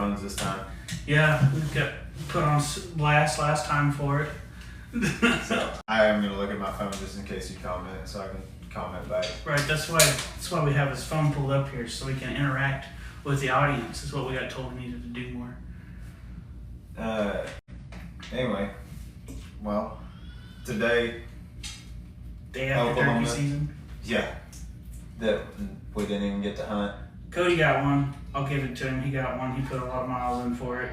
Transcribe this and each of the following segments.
phones this time. Yeah, we got put on blast last time for it. So I am gonna look at my phone just in case you comment, so I can comment back. Right, that's why we have his phone pulled up here, so we can interact with the audience. Is what we got told we needed to do more. Anyway, well, today. Day after turkey season. Yeah. That we didn't even get to hunt. Cody got one. I'll give it to him. He got one. He put a lot of miles in for it.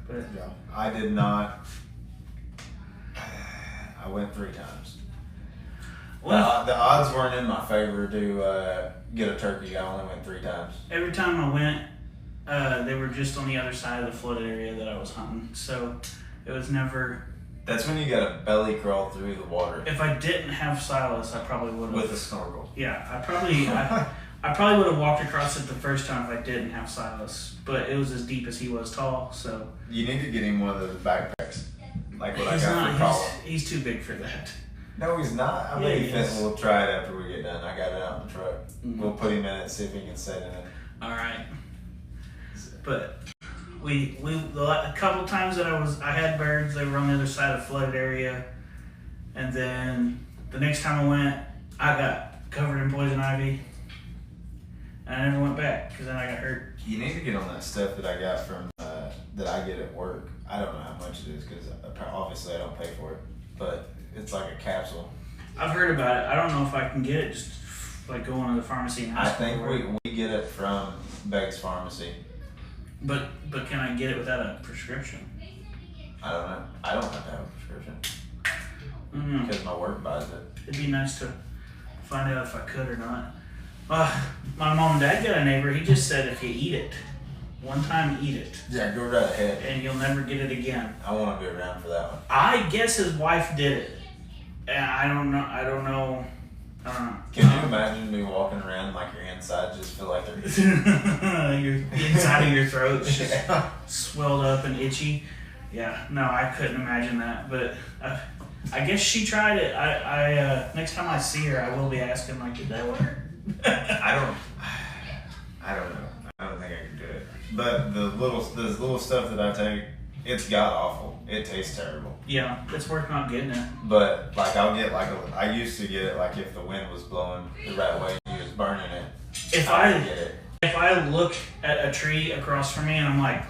But yeah, I did not. I went 3 times. Well, the odds weren't in my favor to get a turkey. I only went 3 times. Every time I went, they were just on the other side of the flooded area that I was hunting. So it was never. That's when you got to belly crawl through the water. If I didn't have Silas, I probably would have. With a snorkel. Yeah, I probably would have walked across it the first time if I didn't have Silas. But it was as deep as he was tall, so. You need to get him one of those backpacks, like what He's I got not, for Paula. He's too big for that. No, he's not. I Yeah, mean, he is. we'll try it after we get done. I got it out in the truck. Mm-hmm. We'll put him in it, see if he can sit in it. All right. But a couple times that I had birds, they were on the other side of the flooded area, and then the next time I went, I got covered in poison ivy, and I never went back because then I got hurt. You need to get on that stuff that I got from that I get at work. I don't know how much it is because obviously I don't pay for it, but it's like a capsule. I've heard about it. I don't know if I can get it just like going to the pharmacy and I ask think for it. we get it from Begg's Pharmacy. But can I get it without a prescription? I don't know. I don't have to have a prescription Mm-hmm. because my work buys it. It'd be nice to find out if I could or not. My mom and dad got a neighbor. He just said if you eat it, one time eat it, Yeah, go right ahead. and you'll never get it again. I want to be around for that one. I guess his wife did it. And I don't know. Can you imagine me walking around like your inside just feel like they're Your the inside of your throat just Yeah. swelled up and itchy. Yeah, no, I couldn't imagine that. But I guess she tried it. I next time I see her, I will be asking like, did that work? I don't know. I don't think I can do it. But the little stuff that I take, it's god awful. It tastes terrible. Yeah, it's worth not getting it. But like I'll get I used to get it like if the wind was blowing the right way and you was burning it. If I would get it. If I look at a tree across from me and I'm like,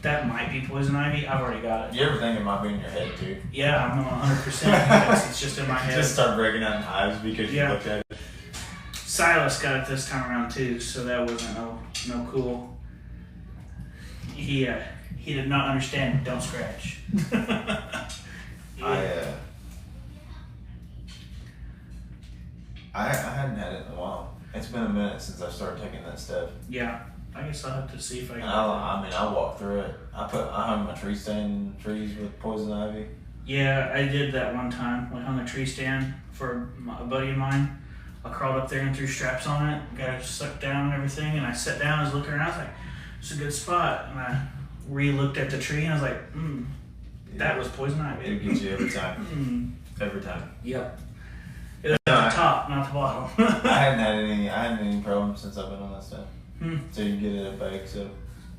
that might be poison ivy, I've already got it. You ever think it might be in your head too? Yeah, I'm 100% convinced it's just in my head. Just start breaking out in hives because you looked at it. Silas got it this time around too, so that wasn't no cool. He did not understand. Don't scratch. I hadn't had it in a while. It's been a minute since I started taking that stuff. Yeah, I guess I'll have to see if I can. I walk through it. I hung my tree stand in trees with poison ivy. Yeah, I did that one time. We hung a tree stand for a buddy of mine. I crawled up there and threw straps on it, got it sucked down and everything, and I sat down, I was looking around, I was like, it's a good spot. And I re-looked at the tree and I was like, that was poison ivy. It gets you every time. Every time. Yep. It was at the top, not the bottom. I hadn't had any problems since I've been on that stuff. So you can get it at Bag, so.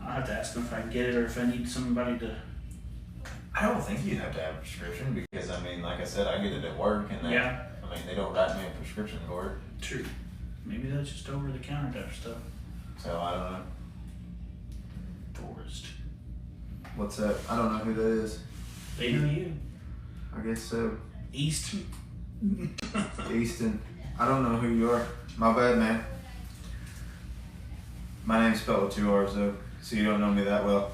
I'll have to ask them if I can get it or if I need somebody to. I don't think you'd have to have a prescription because, I mean, like I said, I get it at work and they don't write me a prescription for it. True. Maybe that's just over the counter type stuff. So I don't know. Forrest. What's that? I don't know who that is. They know you. I guess so. Easton. Easton. I don't know who you are. My bad, man. My name's spelled with 2 R's though, so you don't know me that well.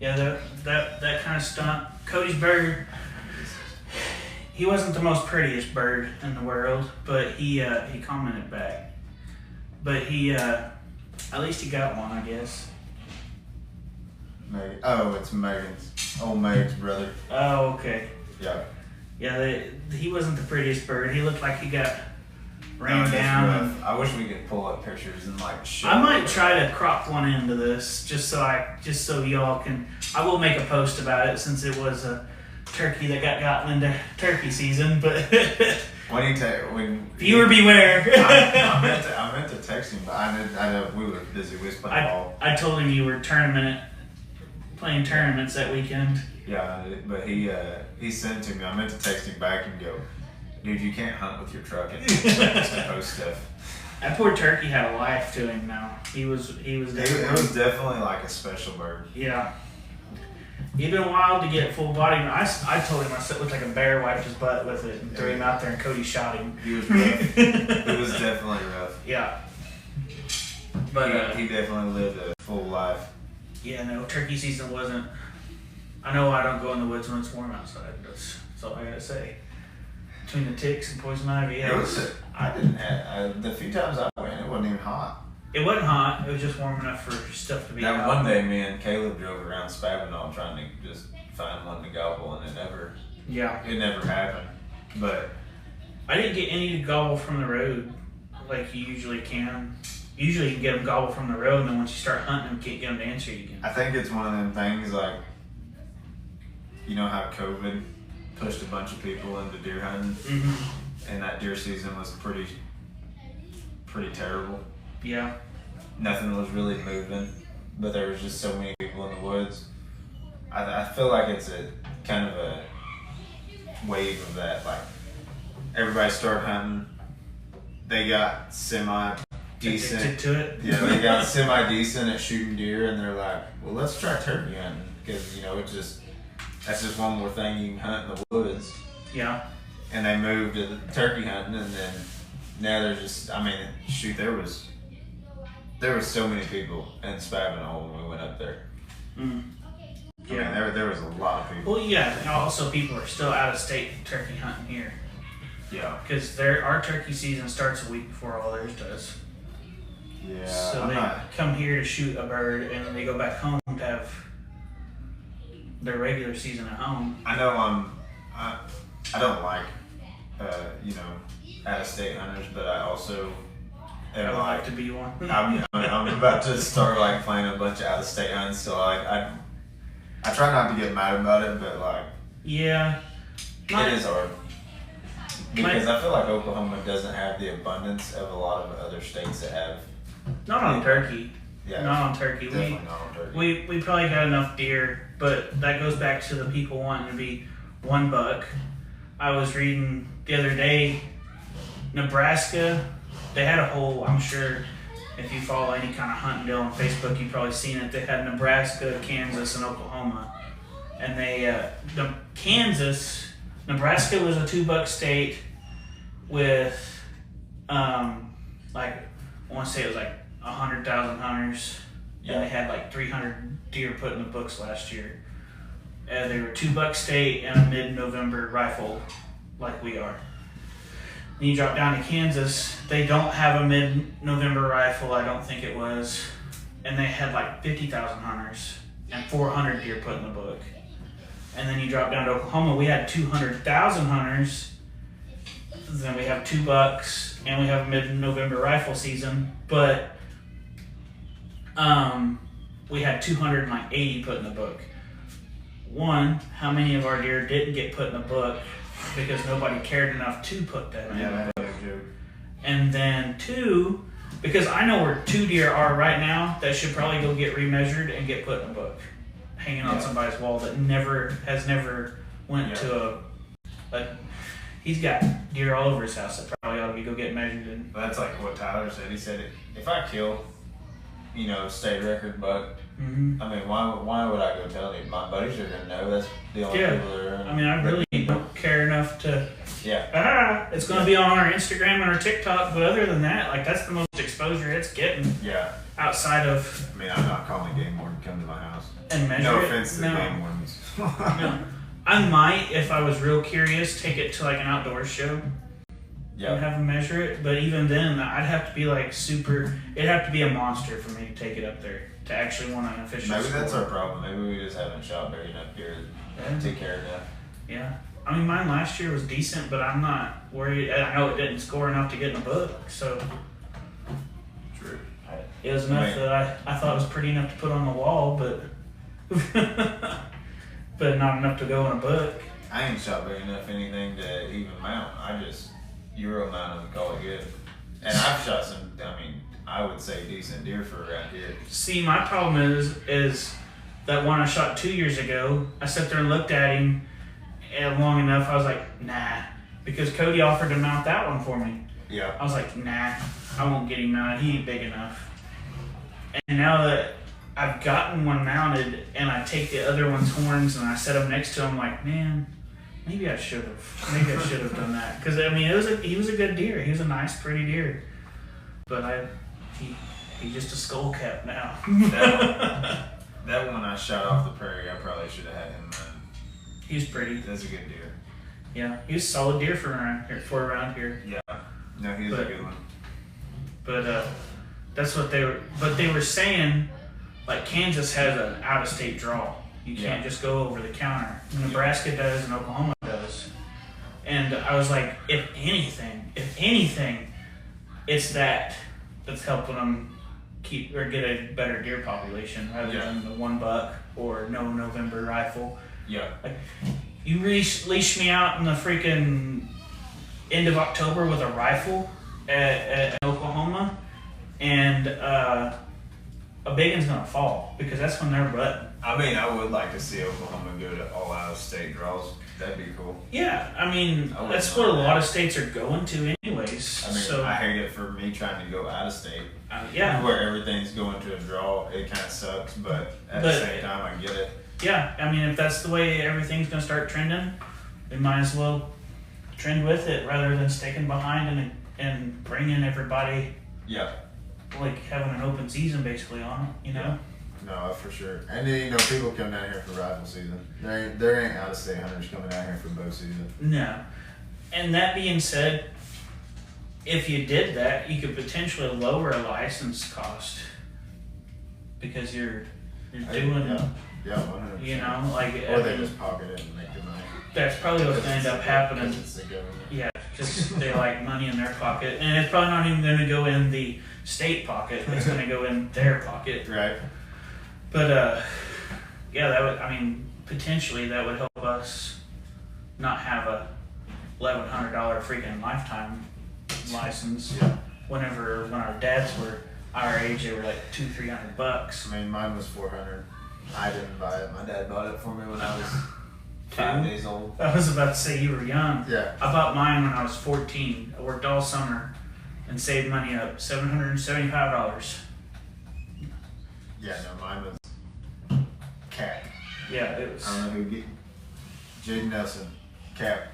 Yeah, that kind of stunt. Cody's bird. He wasn't the most prettiest bird in the world, but he commented back. But he at least he got one, I guess. Oh, it's Megan's. Old Meg's brother. Oh, okay. Yeah. Yeah, he wasn't the prettiest bird. He looked like he got ran down. I wish we could pull up pictures and like show. I might try to crop one into this just so y'all can. I will make a post about it since it was a turkey that got gotten into turkey season. But Viewer beware. I meant to text him, but I know we were busy. We was playing ball. I told him you were playing tournaments that weekend. Yeah, but he sent it to me. I meant to text him back and go, dude, you can't hunt with your truck and post stuff. That poor turkey had a life to him now. He was definitely... It was definitely like a special bird. Yeah. He'd been wild to get full body. I told him I looked like a bear, wiped his butt with it, and threw him out there, and Cody shot him. He was rough. It was definitely rough. Yeah. But he definitely lived a full life. Yeah, no, turkey season wasn't... I know I don't go in the woods when it's warm outside. That's all I gotta say. Between the ticks and poison ivy, yeah. The few times I went, it wasn't even hot. It wasn't hot. It was just warm enough for stuff to be out. That one day, me and Caleb drove around Spavinaw trying to just find one to gobble, and it never happened. But I didn't get any to gobble from the road like you usually can. Usually you can get them gobble from the road, and then once you start hunting them, you can't get them to answer you again. I think it's one of them things like, you know how COVID pushed a bunch of people into deer hunting, and that deer season was pretty terrible. Yeah. Nothing was really moving, but there was just so many people in the woods. I feel like it's a kind of a wave of that. Like everybody started hunting, they got semi-decent. Addicted to it. Yeah, they got semi-decent at shooting deer, and they're like, well, let's try turkey hunting because that's just one more thing you can hunt in the woods. Yeah. And they moved to the turkey hunting, and then now they're just, there was so many people in Spavinaw when we went up there. Yeah. I mean, there was a lot of people. Well, yeah, and also people are still out of state turkey hunting here. Yeah. Because our turkey season starts a week before all theirs does. Yeah. So they come here to shoot a bird, and then they go back home to have their regular season at home. I know I don't like, out-of-state hunters, but I also I would like to be one. I'm about to start like playing a bunch of out-of-state hunts, so I try not to get mad about it, but like yeah, it is hard because I feel like Oklahoma doesn't have the abundance of a lot of other states that have. Not on turkey. Yeah, not on turkey. Definitely not on turkey. We probably got enough deer, but that goes back to the people wanting to be one buck. I was reading the other day, Nebraska. They had a whole, I'm sure if you follow any kind of hunting deal on Facebook, you've probably seen it. They had Nebraska, Kansas, and Oklahoma. And Nebraska was a 2-buck state with, I want to say it was like 100,000 hunters. Yeah. And they had like 300 deer put in the books last year. They were a 2-buck state and a mid-November rifle like we are. Then you drop down to Kansas, they don't have a mid-November rifle, I don't think it was. And they had like 50,000 hunters and 400 deer put in the book. And then you drop down to Oklahoma, we had 200,000 hunters. Then we have 2 bucks and we have a mid-November rifle season. But we had 280 put in the book. One, how many of our deer didn't get put in the book because nobody cared enough to put them in the book. And then 2, because I know where 2 deer are right now that should probably go get remeasured and get put in a book, hanging on somebody's wall that has never went to a. He's got deer all over his house that probably ought to go get measured. And that's like what Tyler said. He said, if I kill, state record buck. Mm-hmm. I mean, why would I go tell you? My buddies are gonna know. That's the only people that are. I mean, I really don't care enough to. Yeah. It's gonna be on our Instagram and our TikTok, but other than that, like that's the most exposure it's getting. Yeah. Outside of. I mean, I'm not calling a game warden to come to my house. And measure no it. offense to the game wardens. No. I might, if I was real curious, take it to like an outdoor show. Yeah. And have them measure it, but even then, I'd have to be like super. It'd have to be a monster for me to take it up there to actually want an official. Maybe that's our problem. Maybe we just haven't shot very enough deer to take care of that. Yeah, I mean, mine last year was decent, but I'm not worried. I know it didn't score enough to get in the book, so. True. It was enough that I thought it was pretty enough to put on the wall, but but not enough to go in a book. I ain't shot very enough anything to even mount. Euro mount and call it good. And I've shot some, I would say decent deer for around here. See, my problem is that one I shot 2 years ago, I sat there and looked at him and long enough, I was like, nah. Because Cody offered to mount that one for me. Yeah. I was like, nah, I won't get him mounted. He ain't big enough. And now that I've gotten one mounted and I take the other one's horns and I set them next to him, like, man, maybe I should have. Maybe I should have done that. Because, he was a good deer. He was a nice, pretty deer. But he's just a skull cap now. That one I shot off the prairie, I probably should have had him mounted. He was pretty. That's a good deer. Yeah, he was a solid deer for around here. Yeah. No, he was a good one. But that's what they were. But they were saying, like, Kansas has an out-of-state draw. You can't just go over the counter. Nebraska does and Oklahoma does. And I was like, if anything, it's that's helping them keep or get a better deer population rather than the 1 buck or no November rifle. Yeah. Like, you leash me out in the freaking end of October with a rifle at Oklahoma, and a big one's gonna fall because that's when they're butting. I would like to see Oklahoma go to all out-of-state draws. That'd be cool. Yeah, that's what a lot of states are going to anyways. I hate it for me trying to go out-of-state. Yeah. Where everything's going to a draw, it kind of sucks, but at the same time, I get it. Yeah, if that's the way everything's gonna start trending, we might as well trend with it rather than sticking behind and bringing everybody. Yeah. Like having an open season basically on it, Yeah. No, for sure. And then, people come down here for rifle season. There ain't out-of-state hunters coming down here for bow season. No. And that being said, if you did that, you could potentially lower a license cost because you're doing. Yeah, 100%. Or they just pocket it and make the money. That's probably what's going to end up happening. It's the government. Yeah, because they like money in their pocket, and it's probably not even going to go in the state pocket. It's going to go in their pocket. Right. But that would. Potentially that would help us not have a $1,100 freaking lifetime license. Yeah. When our dads were our age, they were like $200-300. Mine was $400. I didn't buy it. My dad bought it for me when I was 5 days old. I was about to say you were young. Yeah. I bought mine when I was 14. I worked all summer and saved money up, $775. Yeah, no, mine was Cap. Yeah, it was. I don't know who. Jaden Nelson, Cap.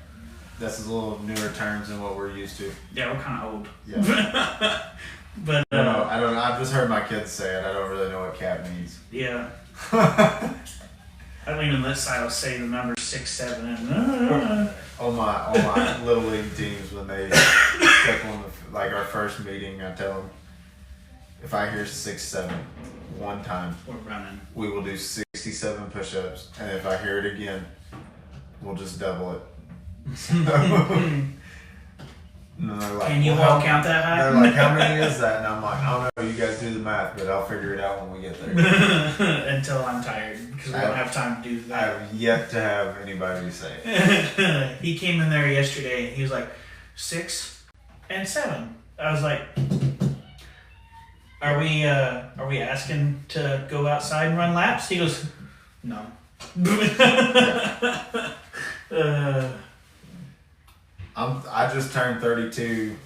That's a little newer terms than what we're used to. Yeah, we're kind of old. Yeah. But I don't know. I've just heard my kids say it. I don't really know what Cap means. Yeah. I don't even let Silas say the number 6, 7, and on my little league teams when they take on our first meeting, I tell them if I hear 6, 7 one time, we're running. We will do 67 push-ups, and if I hear it again, we'll just double it. And they're like, can you all count that high? They're like, how many is that? And I'm like, I don't know. You guys do the math, but I'll figure it out when we get there. Until I'm tired, because we don't have time to do that. I've yet to have anybody say it. He came in there yesterday, and he was like, 6 and 7. I was like, are we asking to go outside and run laps? He goes, no. I just turned 32.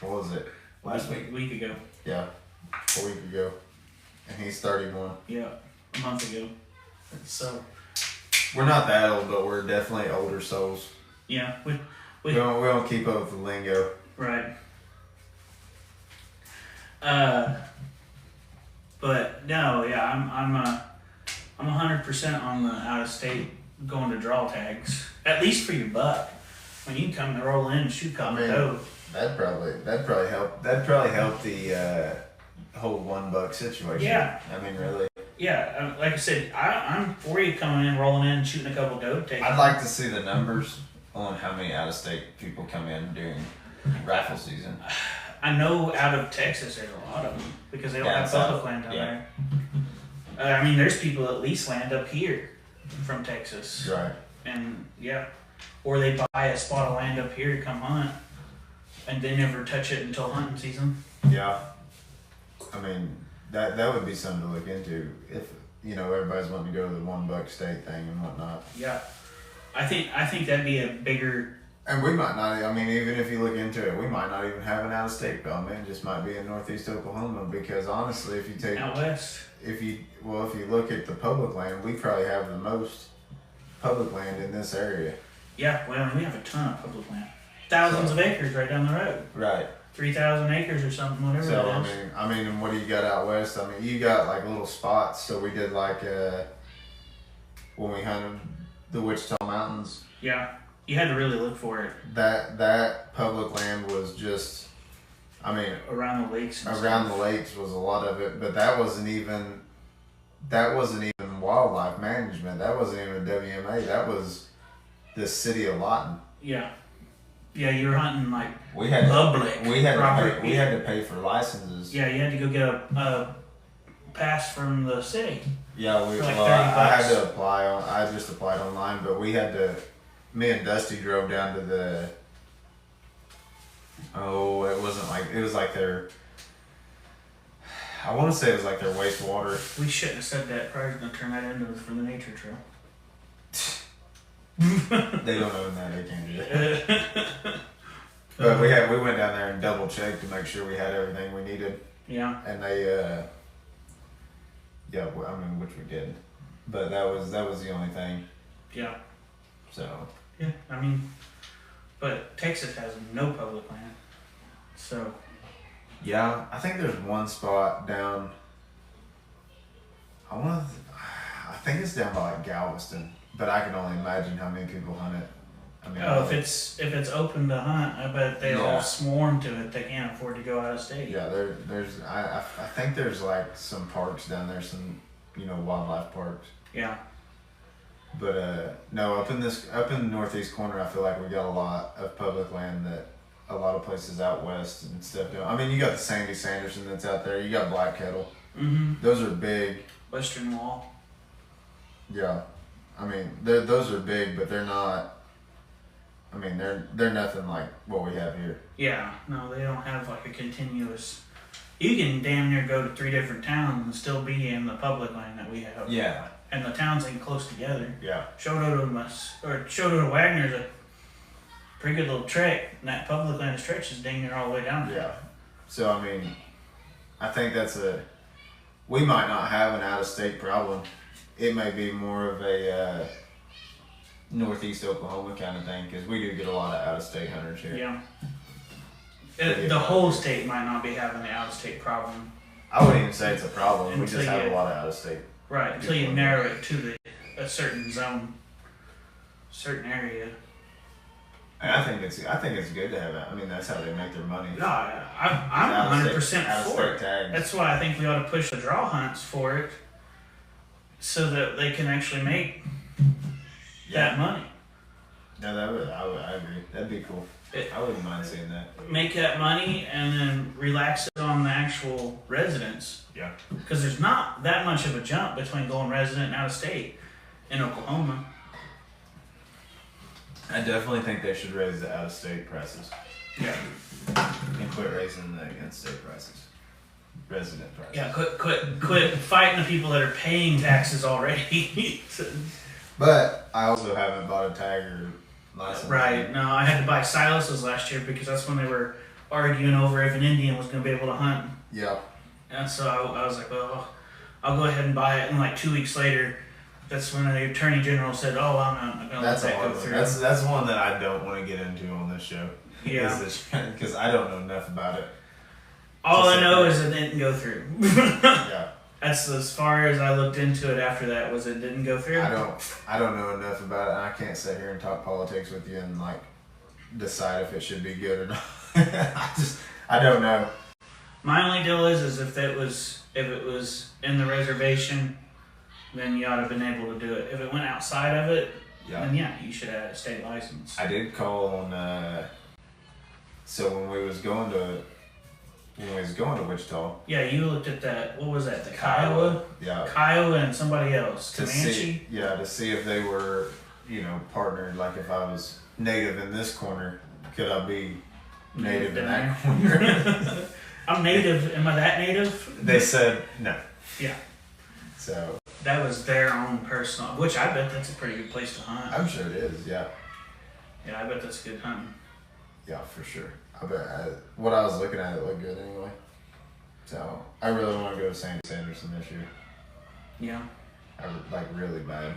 What was it? Last week? A week ago. Yeah, a week ago, and he's 31. Yeah, a month ago. So we're not that old, but we're definitely older souls. Yeah, we don't keep up with the lingo. Right. But no, yeah, I'm 100% on the out of state going to draw tags, at least for your buck. When you come to roll in and shoot doe. That'd probably help. That'd probably help the whole $1 situation. Yeah. Really. Yeah, like I said, I'm for you coming in, rolling in, and shooting a couple doe tags. I'd like to see the numbers on how many out of state people come in during rifle season. I know out of Texas there's a lot of them because they don't have public land down there. There's people that lease land up here from Texas. Right. And yeah, or they buy a spot of land up here to come hunt. and they never touch it until hunting season. Yeah. I mean, that would be something to look into if, everybody's wanting to go to the $1 state thing and whatnot. Yeah, I think that'd be a bigger. And we might not, even if you look into it, we might not even have an out-of-state problem. It just might be in northeast Oklahoma because honestly, if you take... Out west. If you look at the public land, we probably have the most public land in this area. Yeah, well, we have a ton of public land. Thousands of acres right down the road. Right. 3,000 acres or something, whatever So, it is. and what do you got out west? You got like little spots. So we did when we hunted the Wichita Mountains. Yeah. You had to really look for it. That public land was just, around the lakes. Around the lakes was a lot of it, but that wasn't even wildlife management. That wasn't even WMA. That was the city of Lawton. Yeah. Yeah, you were hunting like we had public. We had to pay for licenses. Yeah, you had to go get a pass from the city. Yeah, I had to apply I just applied online, but we had to. Me and Dusty drove down to the. Oh, it was like their. I want to say it was like their wastewater. We shouldn't have said that. Probably gonna turn that into for the nature trail. They don't own that. They can't do that. But we went down there and double checked to make sure we had everything we needed. Yeah. And they, which we did, but that was the only thing. Yeah. So. Yeah, but Texas has no public land, so. Yeah, I think there's one spot down. I think it's down by like Galveston, but I can only imagine how many people hunt it. If it's open to hunt, I bet they all swarm to it. They can't afford to go out of state. Yeah, I think there's like some parks down there, some wildlife parks. Yeah. But no, up in the northeast corner, I feel like we got a lot of public land that a lot of places out west and stuff don't. You got the Sandy Sanderson that's out there. You got Black Kettle. Mm-hmm. Those are big. Western Wall. Yeah, those are big, but they're not. They're nothing like what we have here. Yeah, no, they don't have like a continuous. You can damn near go to 3 different towns and still be in the public land that we have. Yeah. And the towns ain't close together. Yeah. Shoto to Wagner's a pretty good little trek, and that public land stretches dang near all the way down there. Yeah. So I think we might not have an out-of-state problem. It may be more of a northeast Oklahoma kind of thing because we do get a lot of out-of-state hunters here. Yeah. The whole state might not be having the out-of-state problem. I wouldn't even say it's a problem. We just have a lot of out-of-state. Right, until you narrow it to a certain zone, certain area. And I think it's good to have it. That's how they make their money. No, I'm 100% for it. Tags. That's why I think we ought to push the draw hunts for it, so that they can actually make that money. No, I agree. That'd be cool. I wouldn't mind seeing that. Make that money and then relax it on the actual residents. Yeah. Because there's not that much of a jump between going resident and out of state in Oklahoma. I definitely think they should raise the out-of-state prices. Yeah. And quit raising the in-state prices. Resident prices. Yeah, quit fighting the people that are paying taxes already. But I also haven't bought a tag or license. Right. No, I had to buy silences last year because that's when they were arguing over if an Indian was going to be able to hunt. Yeah. And so I was like, well, I'll go ahead and buy it. And like 2 weeks later, that's when the Attorney General said, "Oh, I'm not going to let that go through." That's one that I don't want to get into on this show. Yeah. Because I don't know enough about it. All I know is it didn't go through. Yeah. That's as far as I looked into it after that, was it didn't go through. I don't know enough about it, and I can't sit here and talk politics with you and like decide if it should be good or not. I don't know. My only deal is if it was in the reservation, then you ought to have been able to do it. If it went outside of it, then you should have a state license. I did call on. So when we was going to Wichita. Yeah, you looked at that. What was that? The Kiowa. Yeah. Kiowa and somebody else. To see if they were, partnered. Like if I was native in this corner, could I be native in that corner. I'm native. Am I that native? They said no. Yeah. So that was their own personal, which I bet that's a pretty good place to hunt. I'm sure it is. Yeah. Yeah, I bet that's good hunting. Yeah, for sure. I bet what I was looking at, it looked good anyway. So I really want to go to St. Sanderson this year. Yeah. I like really bad.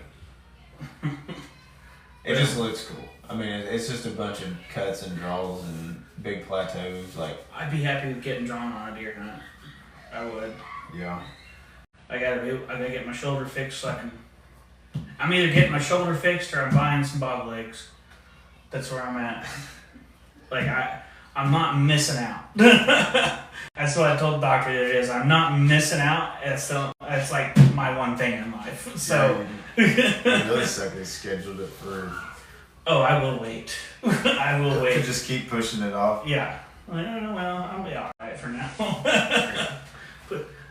It just looks cool. I mean, it's just a bunch of cuts and draws and big plateaus. Like I'd be happy with getting drawn on a deer hunt. I would. Yeah. I gotta get my shoulder fixed so I can. I'm either getting my shoulder fixed or I'm buying some bog legs. That's where I'm at. Like I'm not missing out. That's what I told the doctor it is. I'm not missing out. It's like my one thing in life. So. It really suck. They scheduled it for. Oh, I will wait. I will wait. Just keep pushing it off. Yeah. Well, I'll be alright for now.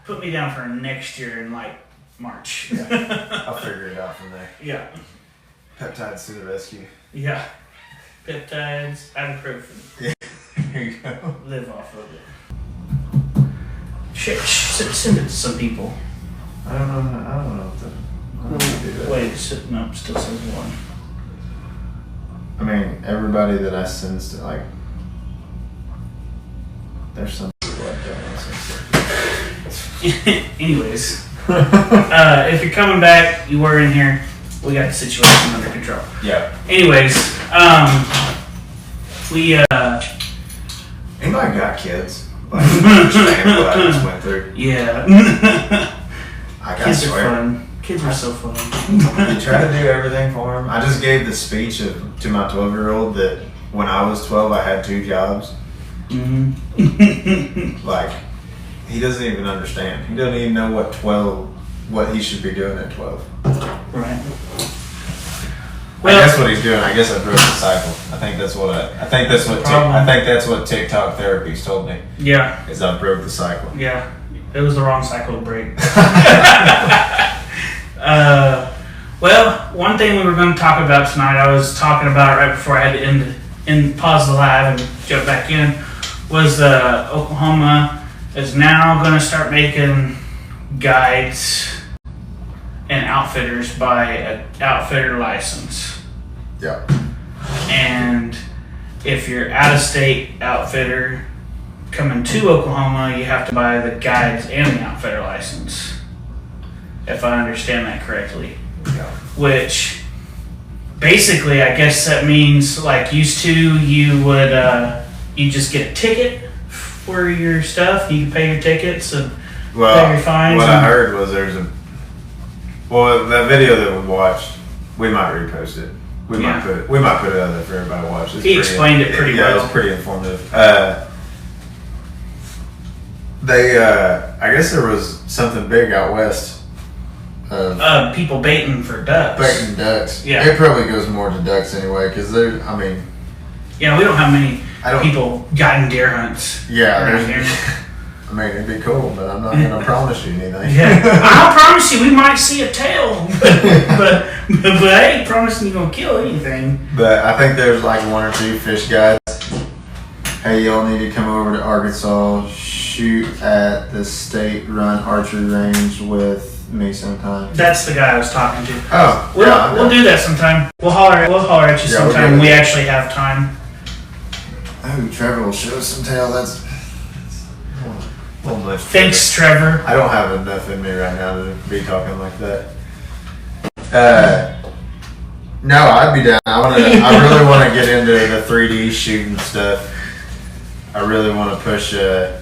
Put me down for next year in like March. Yeah. I'll figure it out from there. Yeah. Peptides to the rescue. Yeah. Peptides, ibuprofen. Yeah. There you go. Live off of it. Shit, send it to some people. I don't know what to do that. Wait, sitting up still says one. I mean, everybody that I send to, like, there's some people I don't send. Anyways, if you're coming back, you were in here. We got the situation under control. Yeah. Anyways, we anybody got kids? Like, understand what I just went through. Yeah. Kids are fun. Kids are so fun. You try to do everything for them. I just gave the speech to my 12-year-old that when I was 12, I had 2 jobs. Mm-hmm. Like, he doesn't even understand. He doesn't even know what he should be doing at 12. Right. Well, I guess what he's doing. I guess I broke the cycle. I think that's what TikTok therapy's told me. Yeah. Is I broke the cycle. Yeah. It was the wrong cycle to break. Well, one thing we were going to talk about tonight, I was talking about right before I had to pause the live and jump back in, was Oklahoma is now going to start making guides and outfitters by an outfitter license. Yeah. And if you're out-of-state outfitter coming to Oklahoma, you have to buy the guides and the outfitter license, if I understand that correctly. Yeah. Which basically, I guess that means like used to, you would you just get a ticket for your stuff. You can pay your tickets and pay your fines. What I heard was that video that we watched, we might repost it. We might put it out there for everybody to watch. He explained it pretty well. Yeah, it's pretty informative. I guess there was something big out west. People baiting for ducks. Baiting ducks. Yeah. It probably goes more to ducks anyway, because yeah, we don't have many people guiding deer hunts. Yeah, around here. I mean, it'd be cool, but I'm not going to promise you anything. Yeah, I promise you we might see a tail, but I ain't promising you gonna kill anything. But I think there's like 1 or 2 fish guides. Hey, y'all need to come over to Arkansas, shoot at the state-run archery range with me sometime. That's the guy I was talking to. Oh, we'll do that sometime. We'll holler at you sometime when we actually have time. Oh, Trevor will show us some tail. That's a little much. Thanks, Trevor. I don't have enough in me right now to be talking like that. No, I'd be down. I really want to get into the 3D shooting stuff. I really want to push. I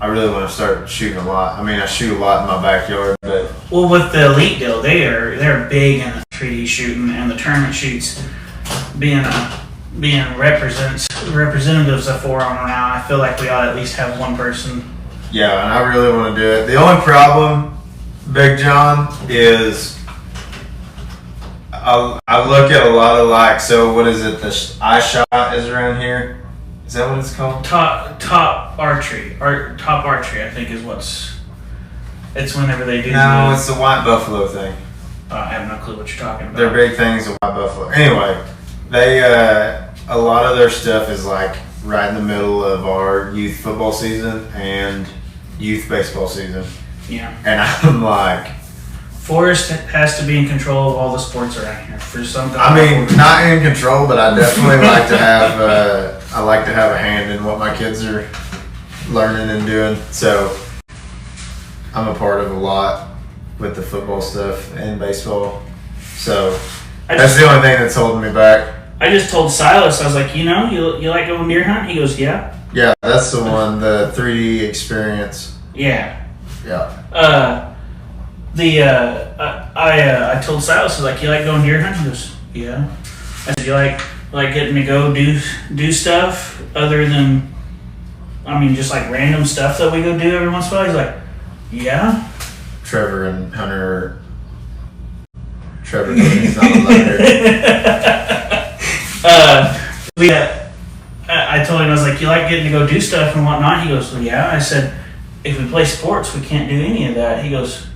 really want to start shooting a lot. I mean, I shoot a lot in my backyard, but with the elite deal, they're big in the 3D shooting and the tournament shoots. Being representatives of 4 on around, I feel like we ought to at least have one person. Yeah, and I really want to do it. The only problem, Big John, is I look at a lot of so what is it? The iShot is around here. Is that what it's called? Top archery, I think is it's whenever they do. No, it's the white buffalo thing. I have no clue what you're talking about. Their big thing is the white buffalo. Anyway, they a lot of their stuff is like right in the middle of our youth football season and youth baseball season. Yeah. And I'm like, Forrest has to be in control of all the sports around here for some. I mean, not in control, but I definitely like to have. I like to have a hand in what my kids are learning and doing. So I'm a part of a lot with the football stuff and baseball. So that's the only thing that's holding me back. I just told Silas, I was like, you like going deer hunt? He goes, yeah. Yeah, that's the one, the 3D experience. Yeah. Yeah. I told Silas, I was like, you like going deer hunting? He goes, yeah. I said, you like getting to go do stuff other than, I mean, just like random stuff that we go do every once in a while? He's like, yeah. Trevor and Hunter. Trevor is not a leader. I told him, I was like, you like getting to go do stuff and whatnot? He goes, well, yeah. I said, if we play sports, we can't do any of that. He goes,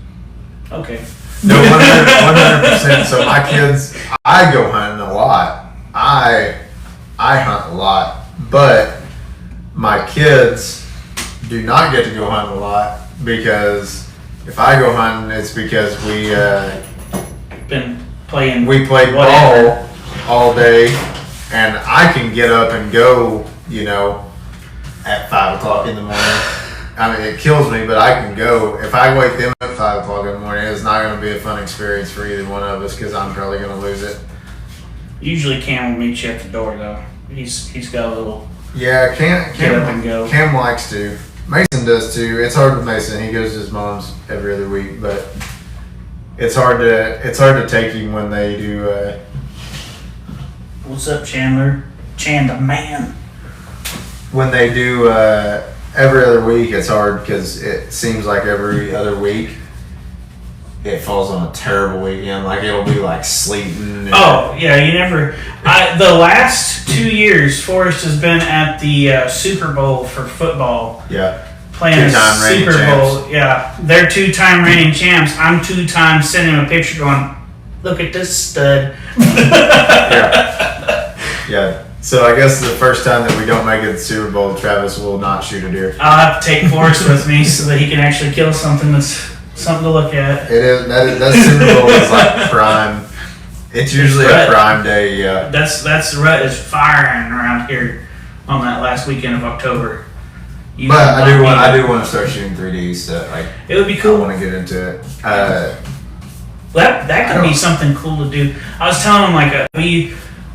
okay. No, 100%. So my kids, I go hunting a lot. I hunt a lot, but my kids do not get to go hunting a lot because if I go hunting, it's because we play ball all day, and I can get up and go, at 5 o'clock in the morning. I mean, it kills me, but I can go. If I wake them up at 5 o'clock in the morning, it's not going to be a fun experience for either one of us because I'm probably going to lose it. Usually Cam will meet you at the door, though. He's got a little. Yeah, get up and go. Cam likes to. Mason does too. It's hard with Mason. He goes to his mom's every other week, but it's hard to take him when they do. What's up, Chandler? Chandler, man. When they do every other week, it's hard because it seems like every other week it falls on a terrible weekend. Like it'll be like sleeting. Oh yeah, you never. The last 2 years, Forrest has been at the Super Bowl for football. Yeah. Playing Two-time reigning Super Bowl. champs. Yeah, they're 2-time reigning champs. I'm 2-time sending him a picture going, look at this stud. Yeah. So I guess the first time that we don't make it to the Super Bowl, Travis will not shoot a deer. I'll have to take Forrest with me so that he can actually kill something that's something to look at. It is that Super Bowl is like prime. It's usually a prime day. Yeah. That's the rut is firing around here on that last weekend of October. But I do want to start shooting 3D stuff. Like it would be cool. I want to get into it. That could be something cool to do. I was telling him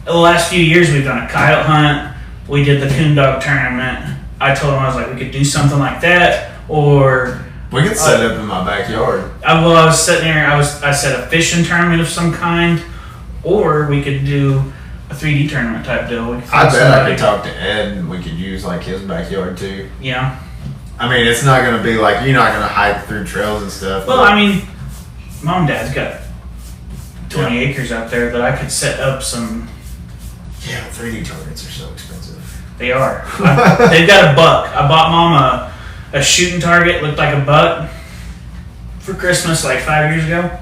the last few years we've done a coyote hunt. We did the coon dog tournament. I told him I was like we could do something like that, or we could set it up in my backyard. I was sitting there. I said a fishing tournament of some kind, or we could do a 3D tournament type deal. I bet I could talk to Ed and we could use like his backyard too. Yeah. I mean, it's not going to be like, you're not going to hike through trails and stuff. Well, I mean, Mom and Dad's got 20 acres out there that I could set up some. Yeah, 3D targets are so expensive. They are. They've got a buck. I bought Mom a shooting target, looked like a buck, for Christmas like 5 years ago.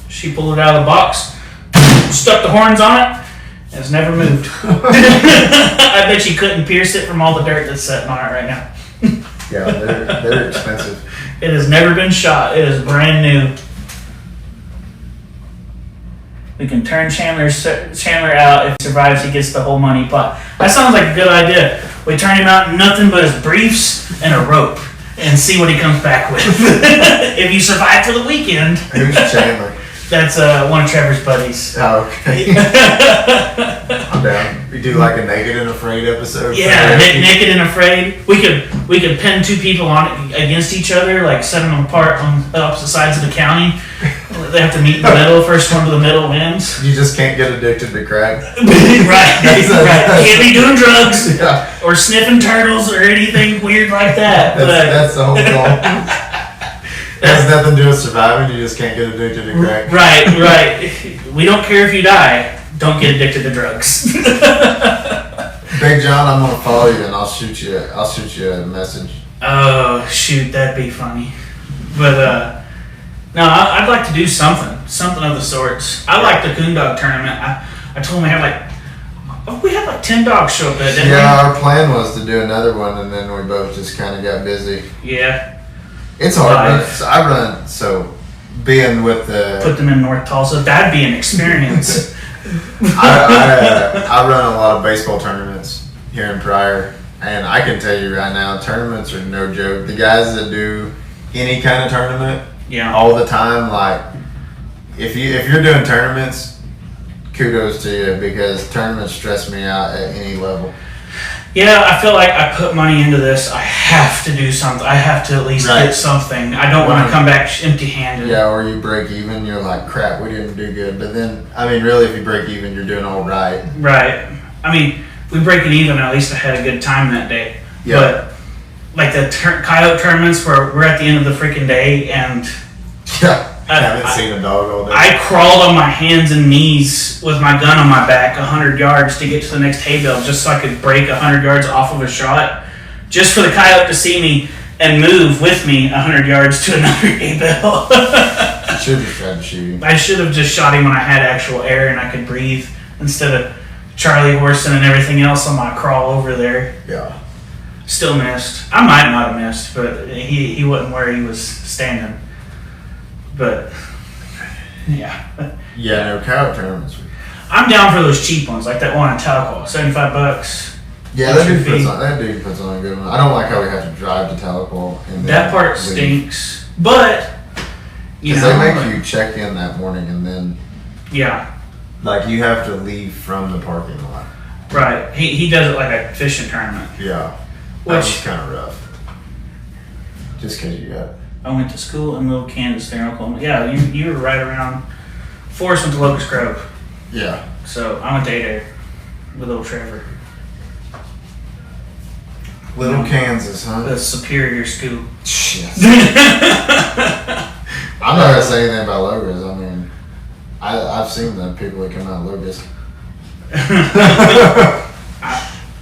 She pulled it out of the box, stuck the horns on it, and it's never moved. I bet you couldn't pierce it from all the dirt that's sitting on it right now. Yeah, they're expensive. It has never been shot. It is brand new. We can turn Chandler out. If he survives, he gets the whole money pot. That sounds like a good idea. We turn him out in nothing but his briefs and a rope and see what he comes back with. If you survive for the weekend. Who's Chandler? That's one of Trevor's buddies. Oh, okay. I'm down. We do like a Naked and Afraid episode. Yeah, Naked and Afraid. We could pin two people on against each other, like set them apart on opposite sides of the county. They have to meet in the middle. First one to the middle wins. You just can't get addicted to crack. Right. Can't be doing drugs or sniffing turtles or anything weird like that. That's the whole goal. It has nothing to do with surviving. You just can't get addicted to crack. Right. We don't care if you die. Don't get addicted to drugs. Big John, I'm gonna follow you and I'll shoot you a message. Oh shoot, that'd be funny. But no, I'd like to do something of the sorts. I like the coon dog tournament. I told him I have like we had like 10 dogs show up that day. Yeah, our plan was to do another one, and then we both just kind of got busy. Yeah. It's hard. I run, so being with the... Put them in North Tulsa. That'd be an experience. I run a lot of baseball tournaments here in Pryor, and I can tell you right now, tournaments are no joke. The guys that do any kind of tournament, all the time, like if you're doing tournaments, kudos to you, because tournaments stress me out at any level. Yeah, I feel like I put money into this. I have to do something. I have to at least get something. I don't want to come back empty-handed. Yeah, or you break even, you're like, crap, we didn't do good. But then, I mean, really, if you break even, you're doing all right. Right. I mean, we break it even, at least I had a good time that day. Yeah. But, like the coyote tournaments where we're at the end of the freaking day and... Yeah. I haven't seen a dog all day. I crawled on my hands and knees with my gun on my back 100 yards to get to the next hay bale just so I could break 100 yards off of a shot just for the coyote to see me and move with me 100 yards to another hay bale. You should have tried to shoot him. I should have just shot him when I had actual air and I could breathe instead of Charlie horsing and everything else on my crawl over there. Yeah. Still missed. I might not have missed, but he wasn't where he was standing. But, yeah. Yeah, no, coyote tournaments. I'm down for those cheap ones, like that one in Tahlequah, $75. Yeah, that dude puts on a good one. I don't like how we have to drive to Tahlequah. That part stinks, but, you know. They make you check in that morning and then. Yeah. Like, you have to leave from the parking lot. Right. He does it like a fishing tournament. Yeah. That was kind of rough. Just because you got... I went to school in Little Kansas there in Oklahoma. Yeah, you were right around. Forrest went to Locust Grove. Yeah. So I went to Adair with little Trevor. Little Kansas, huh? The Superior School. Shit. I'm not gonna say anything about Locust. I mean, I've seen the people that come out of Locust.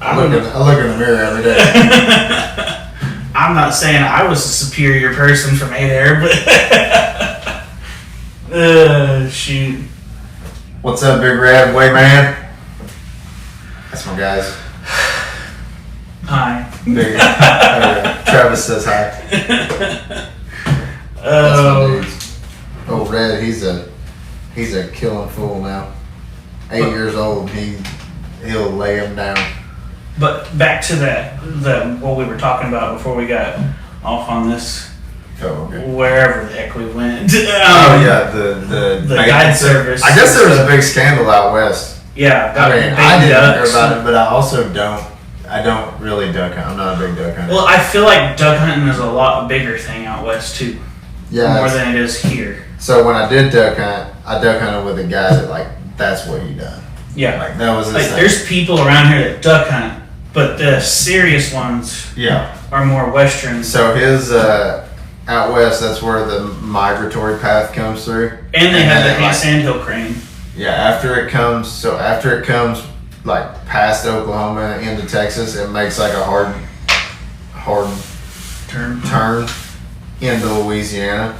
I look in the mirror every day. I'm not saying I was a superior person from Adair, but shoot. What's up, Big Red Way Man? That's my guys. Hi. Travis says hi. That's my dudes. Oh, Red, he's a killing fool now. 8 years old, he'll lay him down. But back to what we were talking about before we got off on this. Oh, okay. Wherever the heck we went. the guide service. I guess there was a big scandal out west. Yeah. I mean, I didn't hear about it, but I also don't really duck hunt. I'm not a big duck hunter. Well, I feel like duck hunting is a lot bigger thing out west too. Yeah. More than it is here. So when I did duck hunt, I duck hunted with a guy that that's what he done. Yeah. Like that was his thing. There's people around here that duck hunt, but the serious ones are more western. So his out west, that's where the migratory path comes through. And they have the sandhill crane. Yeah, after it comes like past Oklahoma into Texas, it makes like a hard turn into Louisiana.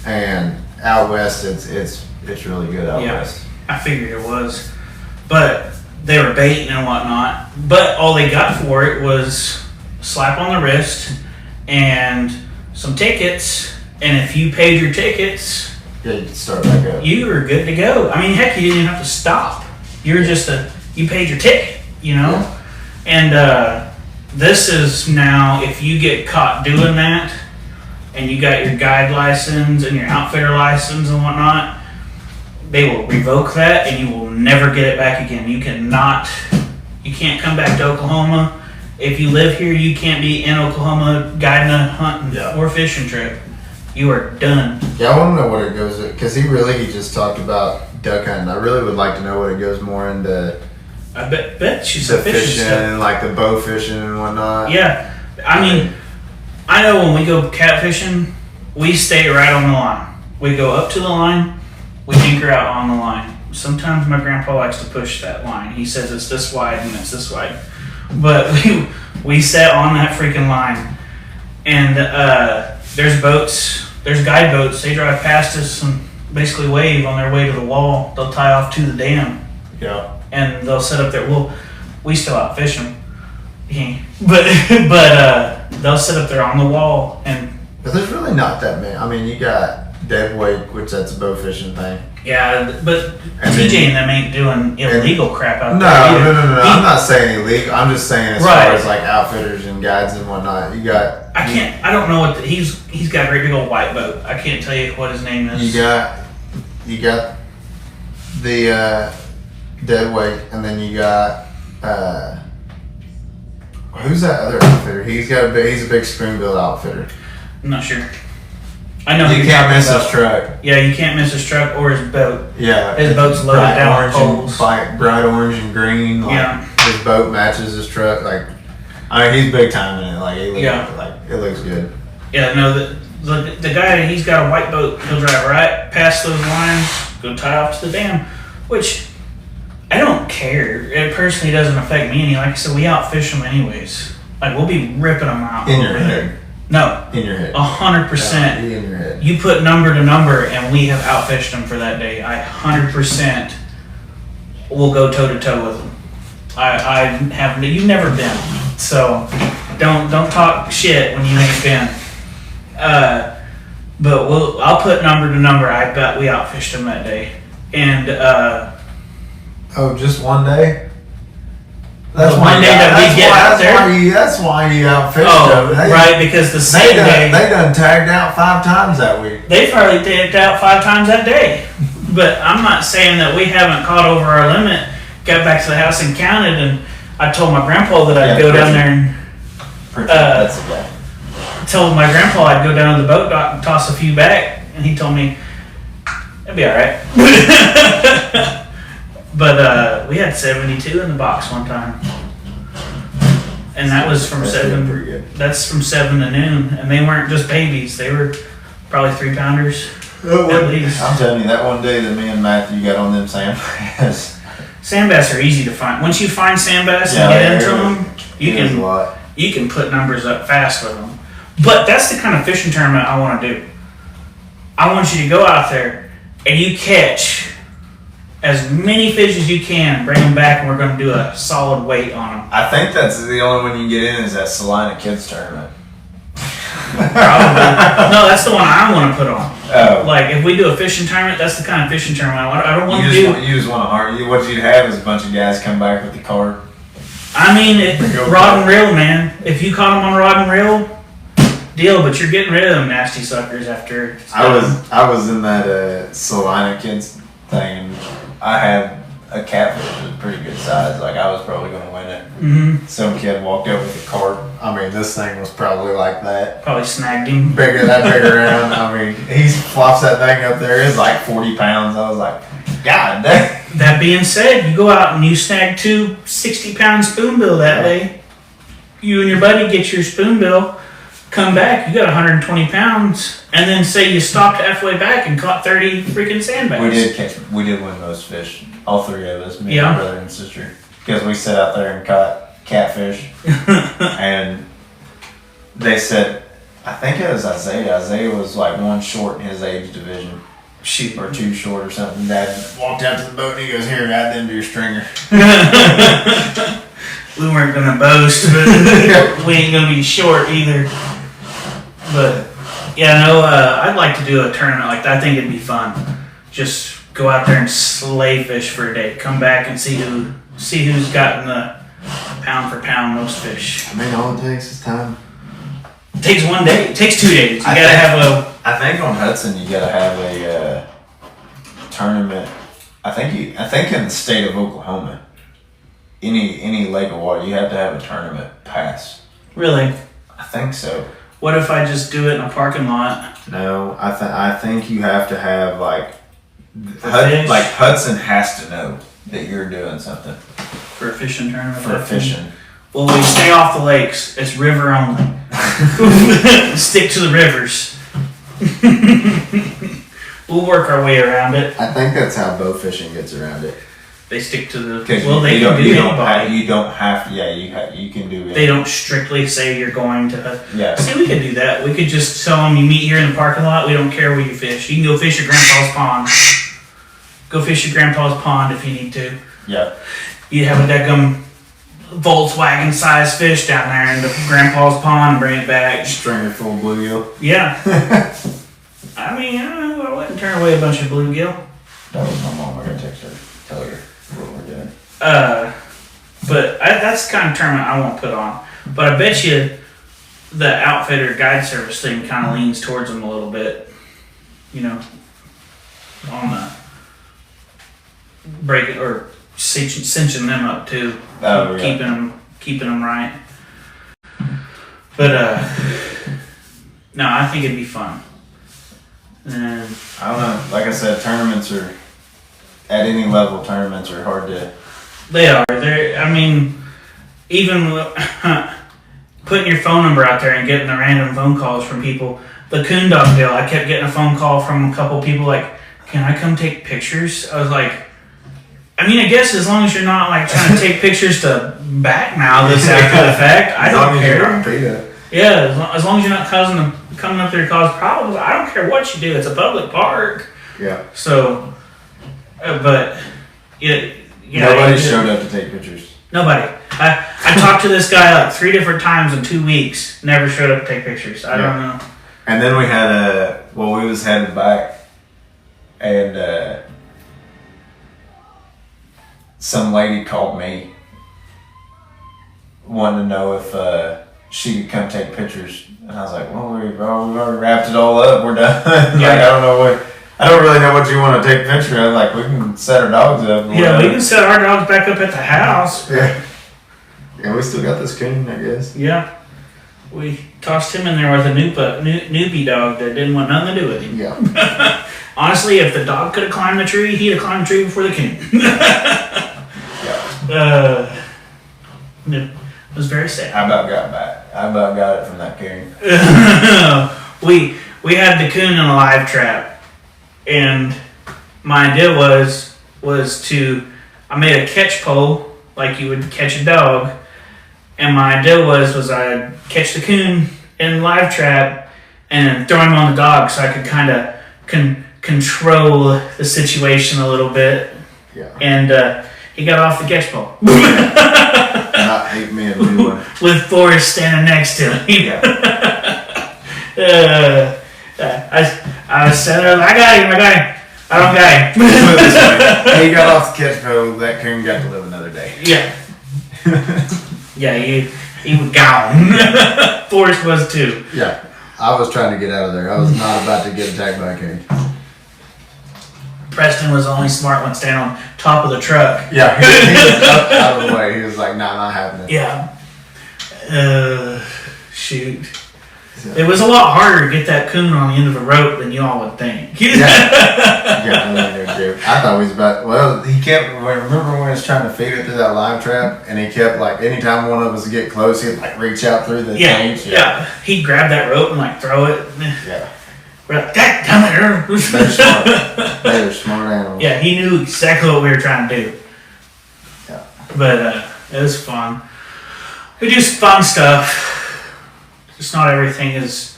And out west, it's really good out west. I figured it was, but they were baiting and whatnot. But all they got for it was a slap on the wrist and some tickets. And if you paid your tickets, you can start back up. You were good to go. I mean, heck, you didn't even have to stop. You were you paid your ticket, you know. Yeah. And this is now, if you get caught doing that, and you got your guide license and your outfitter license and whatnot, they will revoke that and you will never get it back again. You can't come back to Oklahoma. If you live here, you can't be in Oklahoma guiding a hunting or fishing trip. You are done. Yeah, I want to know what it goes, because he just talked about duck hunting. I really would like to know what it goes more into. I bet she's the fishing and like the bow fishing and whatnot. Yeah, I mean, I know when we go catfishing, we stay right on the line. We go up to the line, we anchor out on the line. Sometimes my grandpa likes to push that line. He says it's this wide and it's this wide. But we sat on that freaking line. And there's boats, there's guide boats. They drive past us and basically wave on their way to the wall. They'll tie off to the dam. Yeah. and they'll set up there. Well, we still outfish them, but they'll sit up there on the wall and. But there's really not that many. I mean, you got dead weight, which that's a bow fishing thing. Yeah, but TJ and them ain't doing illegal crap out there. No. I'm not saying illegal. I'm just saying as far as like outfitters and guides and whatnot. You got. I don't know what he's got a great big old white boat. I can't tell you what his name is. You got the dead weight, and then you got who's that other outfitter? He's a big spoonbill outfitter. I'm not sure. I know you can't miss his truck. Yeah, you can't miss his truck or his boat. Yeah, his boat's loaded down with poles. Bright orange and green. Like, his boat matches his truck. Like, I mean, he's big time in it. Like, it looks good. Yeah, no, the guy, he's got a white boat. He'll drive right past those lines, go tie off to the dam, which I don't care. It personally doesn't affect me any. Like I said, we outfish them anyways. Like, we'll be ripping them out. In your head. No. In your head. 100%. In your head. You put number to number, and we have outfished them for that day. I 100% will go toe to toe with them. I have. You've never been, so don't talk shit when you ain't been. But I'll put number to number. I bet we outfished them that day, and just one day. That's one day that we get out there. That's why you outfished them. Right, because the same day they done tagged out 5 times that week. They probably tagged out 5 times that day. But I'm not saying that we haven't caught over our limit. Got back to the house and counted, and I told my grandpa that I'd go down there and told my grandpa I'd go down to the boat dock and toss a few back, and he told me it'd be all right. But we had 72 in the box one time, and that was from 7. That's from 7 to noon, and they weren't just babies; they were probably 3-pounders at least. I'm telling you, that one day that me and Matthew got on them sand bass. Sand bass are easy to find. Once you find sand bass and get into them, you can put numbers up fast with them. But that's the kind of fishing tournament I want to do. I want you to go out there and you catch as many fish as you can, bring them back, and we're going to do a solid weight on them. I think that's the only one you can get in is that Salina Kids tournament. Probably. No, that's the one I want to put on. Oh. Like, if we do a fishing tournament, that's the kind of fishing tournament I want. I don't want to do. You just want to hard. What you'd have is a bunch of guys come back with the cart. I mean, rod and reel, man. If you caught them on rod and reel, deal. But you're getting rid of them nasty suckers after. I was in that Salina Kids thing. And I had a catfish that was pretty good size. Like, I was probably going to win it. Mm-hmm. Some kid walked up with a cart. I mean, this thing was probably like that. Probably snagged him. Big around. I mean, He flops that thing up there. It's like 40 pounds. I was like, God dang. That being said, you go out and you snag 2 60-pound spoonbill that day. You and your buddy get your spoonbill, come back, you got 120 pounds, and then say you stopped halfway back and caught 30 freaking sand bass. We did win those fish. All 3 of us, me and my brother and sister. Because we sat out there and caught catfish. And they said, I think it was Isaiah. Isaiah was like 1 short in his age division. Or 2 short or something. Dad walked out to the boat and he goes, here, add them to your stringer. We weren't going to boast, but we ain't going to be short either. But, yeah, no, I'd like to do a tournament like that. I think it'd be fun. Just go out there and slay fish for a day. Come back and see who's gotten the pound for pound most fish. I mean, all it takes is time. It takes 1 day. It takes 2 days. I think on Hudson you gotta have a tournament. I think in the state of Oklahoma, any lake of water, you have to have a tournament pass. Really? I think so. What if I just do it in a parking lot? No, I think you have to have Hudson has to know that you're doing something for a fishing tournament. For fishing. Well, we stay off the lakes. It's river only. Stick to the rivers. We'll work our way around it. I think that's how bow fishing gets around it. They stick to the. Well, they can do anybody. You don't have to. Yeah, you can do it. They don't strictly say you're going to. Yeah. See, we could do that. We could just tell them you meet here in the parking lot. We don't care where you fish. You can go fish your grandpa's pond. Go fish your grandpa's pond if you need to. Yeah. You have a deckum Volkswagen-sized fish down there in the grandpa's pond and bring it back. Stringer full of bluegill. Yeah. I mean, I wouldn't turn away a bunch of bluegill. That was my mom. I gotta text her, tell her what we're doing. But that's the kind of tournament I won't put on. But I bet you the outfitter guide service thing kind of leans towards them a little bit. You know, on the breaking or cinching them up too, keeping them right. But no, I think it'd be fun. And I don't know. Like I said, tournaments are at any level. Tournaments are hard to. They are. I mean, even putting your phone number out there and getting the random phone calls from people. The coon dog deal, I kept getting a phone call from a couple people like, "Can I come take pictures?" I was like, I mean, I guess as long as you're not like trying to take pictures to backmouth this after the fact, I don't care. Yeah, as long as you're not coming up there to cause problems, I don't care what you do. It's a public park. Yeah. So, but yeah. Nobody showed up to take pictures. Nobody. I talked to this guy like 3 different times in 2 weeks. Never showed up to take pictures. I don't know. And then we had we was headed back, and some lady called me, wanting to know if she could come take pictures. And I was like, well, we've already wrapped it all up. We're done. Like, I don't really know what you want to take a picture of. Like, we can set our dogs up. Yeah, we can set our dogs back up at the house. Yeah. Yeah, we still got this coon, I guess. Yeah. We tossed him in there with a newbie dog that didn't want nothing to do with him. Yeah. Honestly, if the dog could have climbed the tree, he'd have climbed the tree before the coon. Yeah. It was very sad. I about got back. I about got it from that coon. We had the coon in a live trap, and my idea was I made a catch pole like you would catch a dog, and my idea was I'd catch the coon in live trap and throw him on the dog so I could kind of control the situation a little bit. Yeah. And he got off the catch pole. Not hate me a new one. With Forrest standing next to him. Yeah. I was standing there, I got him. I don't got him. He got off the catch pole, that coon got to live another day. Yeah. Yeah, he was gone. Forrest was too. Yeah. I was trying to get out of there. I was not about to get attacked by a coon. Preston was the only smart one standing on top of the truck. Yeah, he was up out of the way. He was like, nah, not happening. Yeah. Shoot. It was a lot harder to get that coon on the end of a rope than you all would think. I thought he was about, well, he kept, remember when he was trying to feed it through that live trap, and he kept, like, anytime one of us would get close, he'd, like, reach out through the cage. Yeah. He'd grab that rope and, like, throw it. Yeah. We're like, damn it. They're smart. They're smart animals. Yeah, he knew exactly what we were trying to do. Yeah. But it was fun. We do some fun stuff. Just not everything is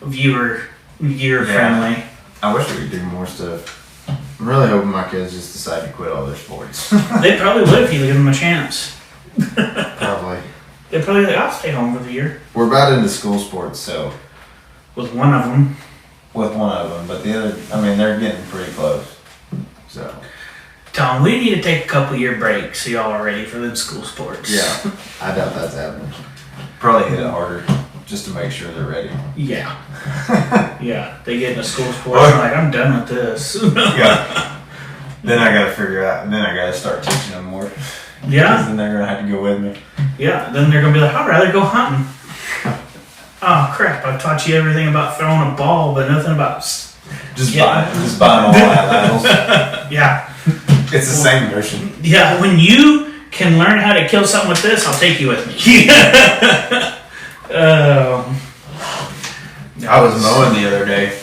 viewer friendly. I wish we could do more stuff. I'm really hoping my kids just decide to quit all their sports. They probably would if you give them a chance. Probably. They'd probably be like, I'll stay home for the year. We're about into school sports, so. With one of them. With one of them, but the other, I mean, they're getting pretty close. So. Tell them we need to take a couple year break so y'all are ready for them school sports. Yeah, I doubt that's happening. Probably hit it harder just to make sure they're ready. Yeah. Yeah. They get into school sports and like, I'm done with this. Yeah. Then I gotta figure out, and then I gotta start teaching them more. Yeah. Because then they're gonna have to go with me. Yeah. Then they're gonna be like, I'd rather go hunting. Oh crap! I've taught you everything about throwing a ball, but nothing about just buying all animals. Yeah. It's the same notion. Yeah. When you can learn how to kill something with this, I'll take you with me. I was mowing the other day,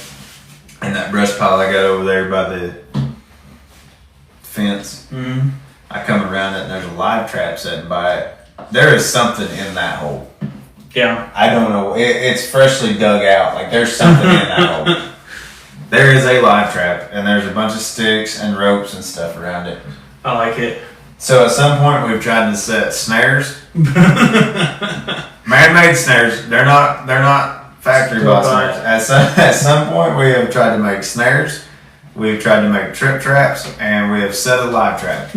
and that brush pile I got over there by the fence. Mm-hmm. I come around it, and there's a live trap setting by it. There is something in that hole. Yeah. I don't know. It's freshly dug out. Like, there's something in that hole. There is a live trap, and there's a bunch of sticks and ropes and stuff around it. I like it. So at some point we've tried to set snares. Man-made snares. They're not factory bought snares. At some point we have tried to make snares. We've tried to make trip traps, and we have set a live trap.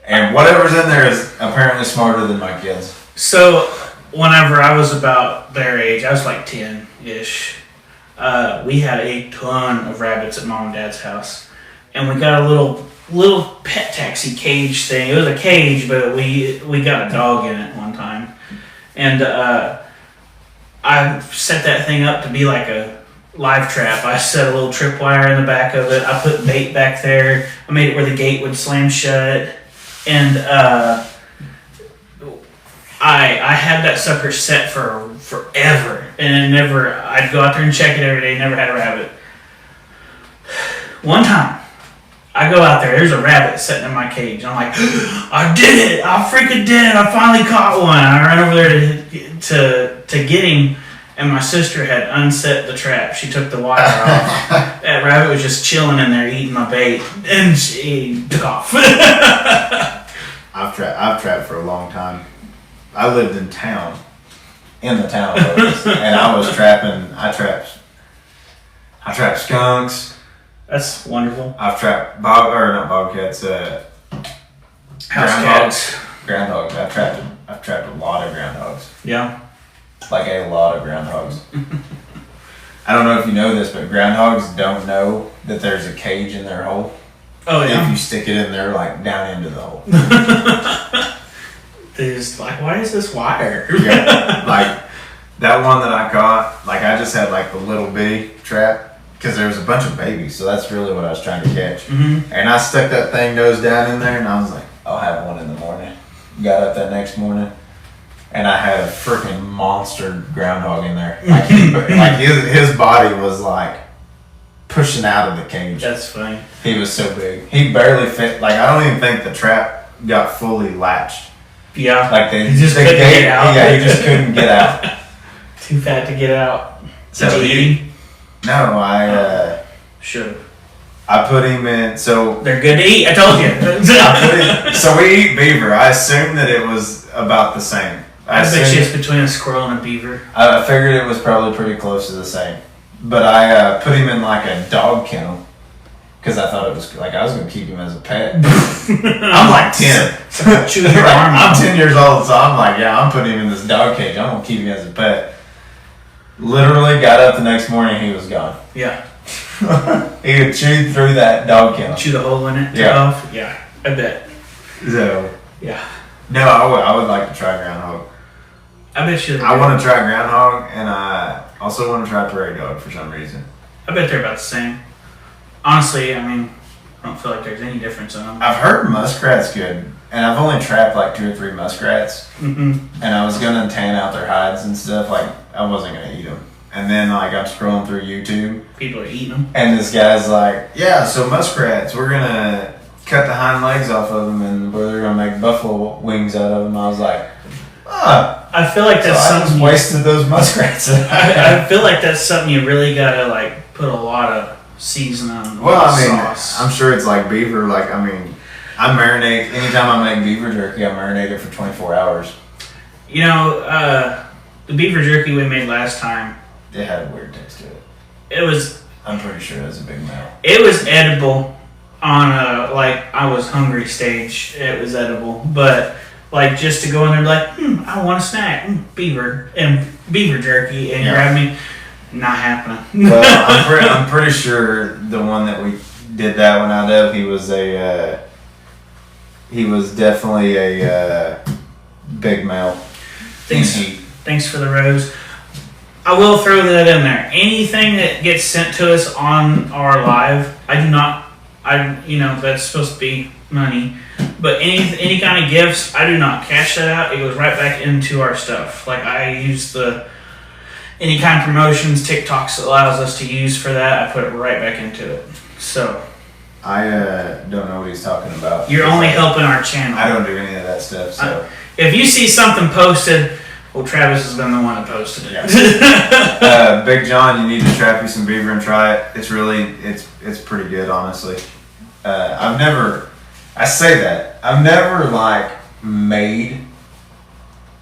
And whatever's in there is apparently smarter than my kids. So whenever I was about their age, I was like 10-ish. We had a ton of rabbits at Mom and Dad's house, and we got a little pet taxi cage thing. It was a cage, but we got a dog in it one time, and I set that thing up to be like a live trap. I set a little tripwire in the back of it. I put bait back there. I made it where the gate would slam shut, and I had that sucker set for forever, and I'd go out there and check it every day. Never had a rabbit. One time, I go out there. There's a rabbit sitting in my cage. I'm like, I did it! I freaking did it! I finally caught one. I ran over there to get him, and my sister had unset the trap. She took the wire off. That rabbit was just chilling in there eating my bait, and she took off. I've trapped for a long time. I lived in the town of Otis, and I was trapping. I trapped skunks. That's wonderful. I've trapped bobcats. House groundhogs. I've trapped a lot of groundhogs. Yeah. Like a lot of groundhogs. I don't know if you know this, but groundhogs don't know that there's a cage in their hole. Oh yeah. If you stick it in there, like down into the hole. They're just like, why is this wire? Yeah. Like that one that I caught. Like I just had like the little bitty trap because there was a bunch of babies, so that's really what I was trying to catch. Mm-hmm. And I stuck that thing nose down in there, and I was like, I'll have one in the morning. Got up that next morning. And I had a freaking monster groundhog in there. Like, his body was like pushing out of the cage. That's funny. He was so big. He barely fit. Like I don't even think the trap got fully latched. Yeah. Like he just couldn't get out. Yeah, he just couldn't get out. Too fat to get out. So no, I should. I put him in. So they're good to eat. I told you. So we eat beaver. I assumed that it was about the same. I bet you it's between a squirrel and a beaver. I figured it was probably pretty close to the same. But I put him in like a dog kennel because I thought it was like I was going to keep him as a pet. I'm like 10. I'm 10 years old, so I'm like, yeah, I'm putting him in this dog cage. I'm going to keep him as a pet. Literally got up the next morning, he was gone. Yeah. He had chewed through that dog kennel. Chewed a hole in it? Yeah. Off? Yeah, I bet. So. Yeah. No, I would like to try groundhog. I bet you. I want to try groundhog, and I also want to try prairie dog for some reason. I bet they're about the same. Honestly, I mean, I don't feel like there's any difference in them. I've heard muskrat's good, and I've only trapped like 2 or 3 muskrats. Mm-hmm. And I was gonna tan out their hides and stuff. Like I wasn't gonna eat them. And then like I'm scrolling through YouTube. People are eating them. And this guy's like, yeah, so muskrats, we're gonna cut the hind legs off of them, and we're gonna make buffalo wings out of them. I was like, I feel like that's something. I just wasted those muskrats. I feel like that's something you really gotta like put a lot of seasoning on. Well, I mean, sauce. I'm sure it's like beaver. Like I mean, I marinate anytime I make beaver jerky. I marinate it for 24 hours. You know, the beaver jerky we made last time. It had a weird taste to it. It was. I'm pretty sure it was a big mouth. It was edible on a like I was hungry stage. It was edible, but. Like just to go in there and be like, I want a snack, beaver jerky, and grab me, not happening. Well, I'm pretty sure the one that we did that one out of, he was definitely a big male. Thanks for the rose. I will throw that in there. Anything that gets sent to us on our live, that's supposed to be money. But any kind of gifts, I do not cash that out. It goes right back into our stuff. Like I use any kind of promotions TikTok allows us to use for that. I put it right back into it. So I don't know what he's talking about. You're only helping our channel. I don't do any of that stuff. So if you see something posted, well, Travis has been the one that posted it. Yeah. Big John, you need to trap you some beaver and try it. It's pretty good, honestly. I say that. I've never like made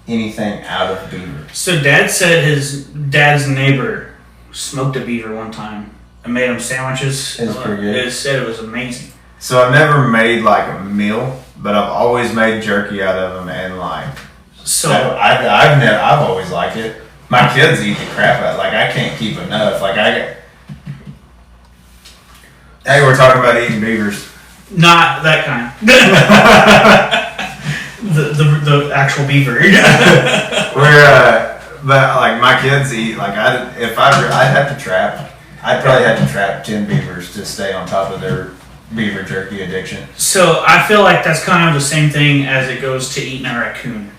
anything out of beaver. So Dad said his dad's neighbor smoked a beaver one time and made him sandwiches. It's pretty good. It said it was amazing. So I've never made like a meal, but I've always made jerky out of them, and like So I've always liked it. My kids eat the crap out. Like I can't keep enough. Like hey, we're talking about eating beavers. not that kind. the actual beaver. But like my kids eat. Like I'd have to trap. I'd probably have to trap 10 beavers to stay on top of their beaver jerky addiction. So I feel like that's kind of the same thing as it goes to eating a raccoon.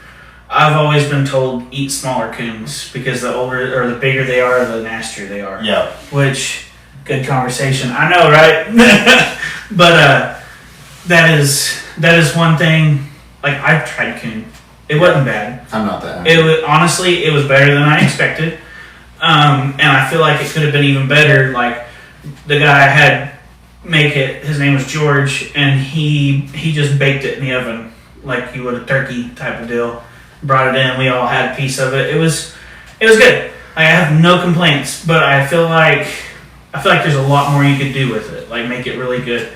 I've always been told eat smaller coons because the older or the bigger they are, the nastier they are. Yeah. Which, good conversation. I know, right? But that is one thing. Like I've tried coon. It wasn't bad. I'm not that. It was honestly, it was better than I expected. And I feel like it could have been even better. Like the guy I had make it, his name was George, and he just baked it in the oven like you would a turkey type of deal. Brought it in, we all had a piece of it. It was good. I have no complaints, but I feel like there's a lot more you could do with it, like make it really good.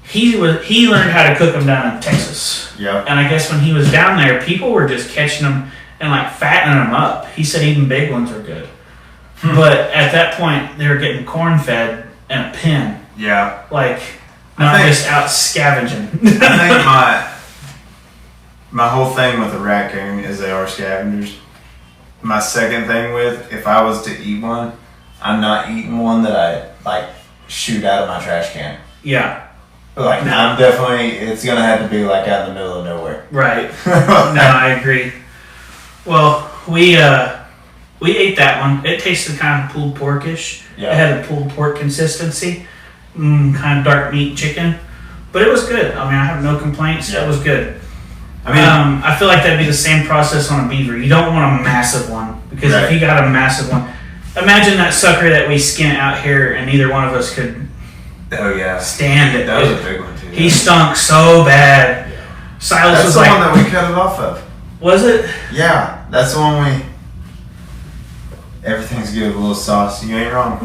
He learned how to cook them down in Texas. Yeah. And I guess when he was down there, people were just catching them and like fattening them up. He said even big ones were good. But at that point, they were getting corn fed and a pin. Yeah. Like, not just out scavenging. I think my whole thing with a raccoon is they are scavengers. My second thing with, if I was to eat one, I'm not eating one that I like shoot out of my trash can. Yeah. Like, no. I'm definitely, it's gonna have to be like out in the middle of nowhere. Right. No, I agree. Well, we ate that one. It tasted kind of pulled porkish. Yeah. It had a pulled pork consistency, kind of dark meat chicken, but it was good. I mean, I have no complaints. Yeah. It was good. I mean, I feel like that'd be the same process on a beaver. You don't want a massive one because right. if you got a massive one, imagine that sucker that we skin out here and neither one of us could oh yeah, stand it. That was a big one too. He stunk so bad. Yeah. Silas That's was the like, one that we cut it off of. Was it? Yeah, that's the one we. Everything's good with a little sauce. You ain't wrong.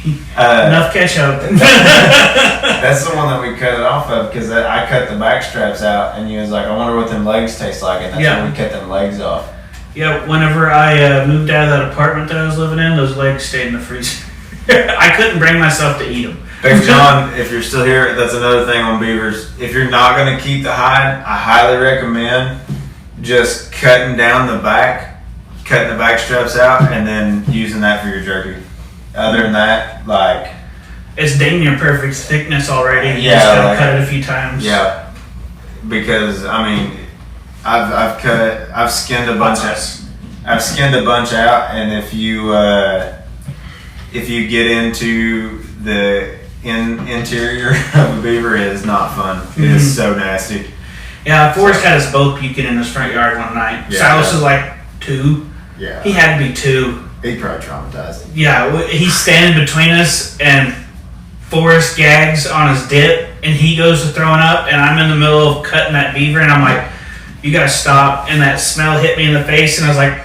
Enough ketchup. That's the one that we cut it off of because I cut the back straps out, and you was like, I wonder what them legs taste like, and that's Yeah. when we cut them legs off. Yeah, whenever I moved out of that apartment that I was living in, those legs stayed in the freezer. I couldn't bring myself to eat them. Big John, if you're still here, that's another thing on beavers. If you're not going to keep the hide, I highly recommend just cutting the back straps out, and then using that for your jerky. Other than that, like... It's dang near perfect thickness already. You Yeah, just gotta like, cut it a few times. Yeah. Because, I mean, I've skinned a bunch out, and if you get into the interior of a beaver, it is not fun. It is so nasty. Yeah, Forrest had us both puking in his front yard one night. Yeah, Silas was like 2. Yeah. He had to be 2. He probably traumatized him. Yeah, he's standing between us, and Forrest gags on his dip, and he goes to throwing up, and I'm in the middle of cutting that beaver, and I'm like, you gotta stop. And that smell hit me in the face, and I was like,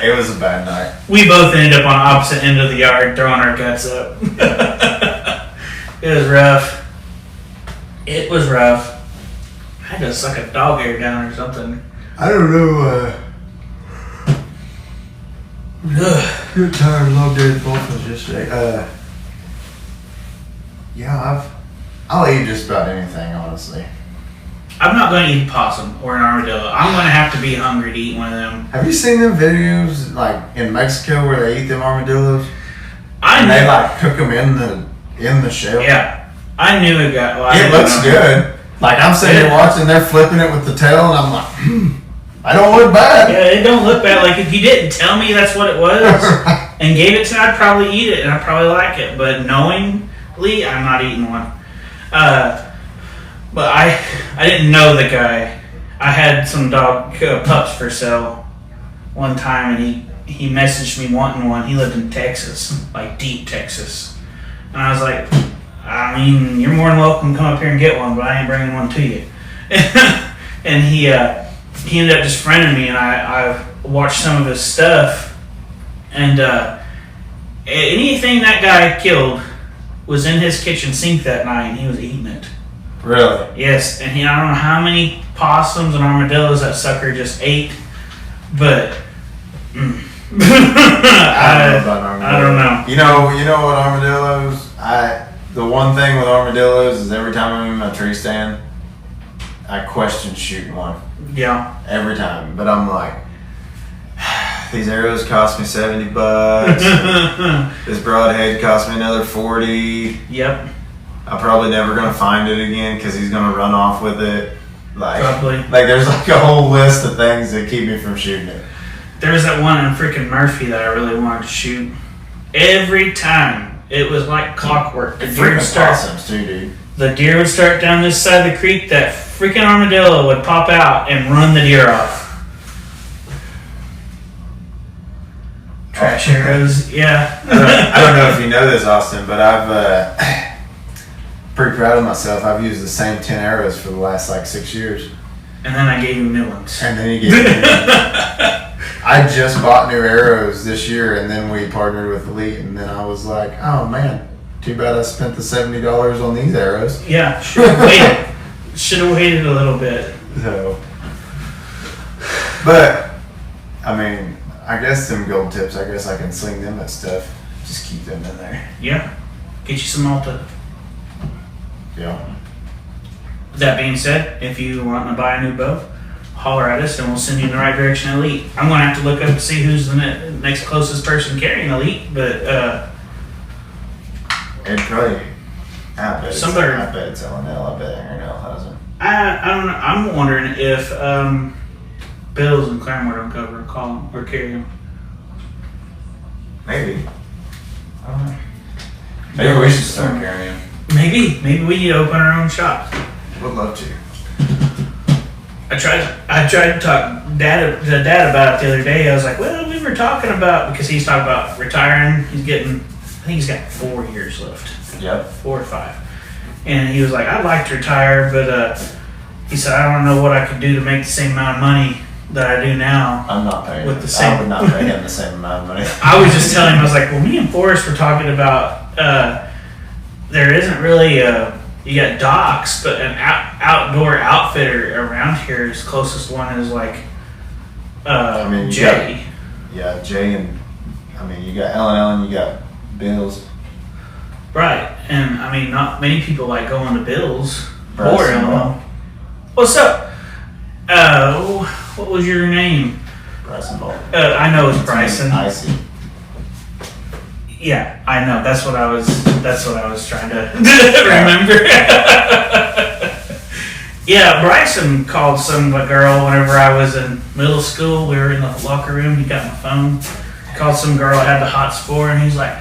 It was a bad night. we both ended up on opposite end of the yard throwing our guts up. It was rough. It was rough. I had to suck a dog hair down or something. I don't know. You're tired. Long day at Dolphins yesterday. Yeah, I'll eat just about anything, honestly. I'm not going to eat possum or an armadillo. I'm going to have to be hungry to eat one of them. Have you seen them videos like in Mexico where they eat them armadillos? I They knew. like cook them in the shell. Yeah, I knew it got. Well, It looks good. Like I'm sitting here watching, they're flipping it with the tail, and I'm like, I don't look bad. Yeah, it don't look bad. Like if you didn't tell me that's what it was and gave it to me, I'd probably eat it and I'd probably like it. But knowingly, I'm not eating one. But I didn't know the guy. I had some dog pups for sale one time, and he messaged me wanting one. He lived in Texas, like deep Texas, and I was like, I mean, you're more than welcome to come up here and get one, but I ain't bringing one to you. And he ended up just friending me, and I watched some of his stuff, and anything that guy killed was in his kitchen sink that night, and he was eating it. Really? Yes, and I don't know how many possums and armadillos that sucker just ate, but I don't know. You know what armadillos? The one thing with armadillos is every time I'm in my tree stand, I question shooting one. Yeah. Every time, but I'm like, these arrows cost me $70. This broadhead cost me another $40. Yep. I'm probably never gonna find it again because he's gonna run off with it. Probably. Like there's like a whole list of things that keep me from shooting it. There was that one in freaking Murphy that I really wanted to shoot. Every time. It was like clockwork. The deer would start, possums too, dude. The deer would start down this side of the creek, that freaking armadillo would pop out and run the deer off. Trash arrows, yeah. I don't know if you know this, Austin, but I've pretty proud of myself. I've used the same 10 arrows for the last like 6 years. And then I gave you new ones. And then he gave me new ones. I just bought new arrows this year, and then we partnered with Elite, and then I was like, oh man, too bad I spent the $70 on these arrows. Yeah, should have waited. Should have waited a little bit. So, but I mean, I guess them gold tips, I guess I can sling them at stuff. Just keep them in there. Yeah, get you some Malta. Yeah. That being said, if you want to buy a new bow, holler at us and we'll send you in the right direction. Elite. I'm going to have to look up to see who's the next closest person carrying Elite, but it probably. I bet it's L&L. I bet L&L has them. I don't know. I'm wondering if Bills and Claremore don't cover, call them or carry them. Maybe. I don't know. Maybe we should start carrying them. Maybe we need to open our own shop. Would love to. I tried to talk to dad about it the other day. I was like, well, we were talking about, because he's talking about retiring. I think he's got 4 years left. Yep. 4 or 5. And he was like, I'd like to retire, but he said, I don't know what I could do to make the same amount of money that I do now. I'm not paying with the same. I would not pay him the same amount of money. I was just telling him, I was like, well, me and Forrest were talking about there isn't really you got docks, but an outdoor outfitter around here, his closest one is like Jay. Jay, and I mean, you got L&L and you got Bills. Right, and I mean, not many people like going to Bills Bryson or L&L. What's up? What was your name? Bryson Ball. I know it's Bryson. Icy. Yeah, I know. That's what I was trying to remember. Yeah, Bryson called some girl whenever I was in middle school. We were in the locker room. He got my phone. Called some girl. I had the hot spore, and he's like,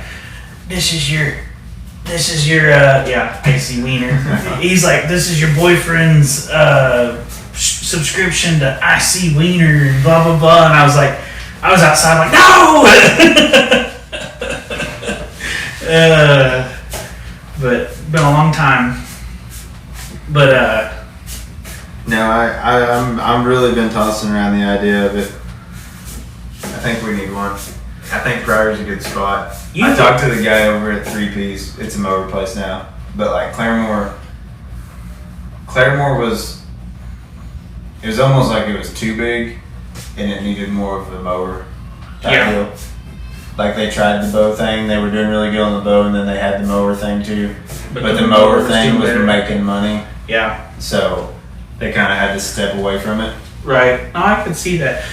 "This is your icy wiener." He's like, "This is your boyfriend's subscription to icy wiener." Blah blah blah. And I was outside like, no. But been a long time. But no, I'm really been tossing around the idea of it. I think we need one. I think Pryor's a good spot. I talked to the guy over at 3Ps. It's a mower place now, but like Claremore was. It was almost like it was too big, and it needed more of a mower type deal. Like they tried the bow thing, they were doing really good on the bow, and then they had the mower thing too. But the mower thing was making money. Yeah. So they kind of had to step away from it. Right. No, I could see that.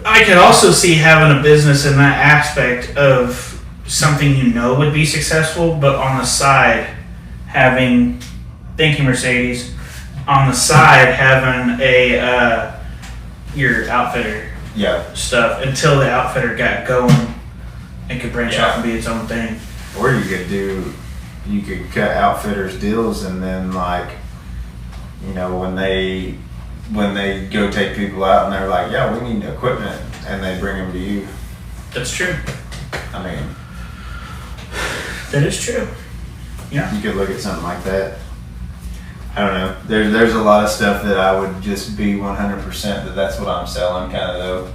I could also see having a business in that aspect of something you know would be successful, but on the side having, thank you Mercedes, on the side having a your outfitter stuff until the outfitter got going and could branch off and be its own thing. Or you could cut outfitters deals, and then like, you know, when they go take people out and they're like, yeah, we need equipment, and they bring them to you. That's true. I mean, that is true. Yeah. You could look at something like that. I don't know. There's a lot of stuff that I would just be 100% that that's what I'm selling, kind of though.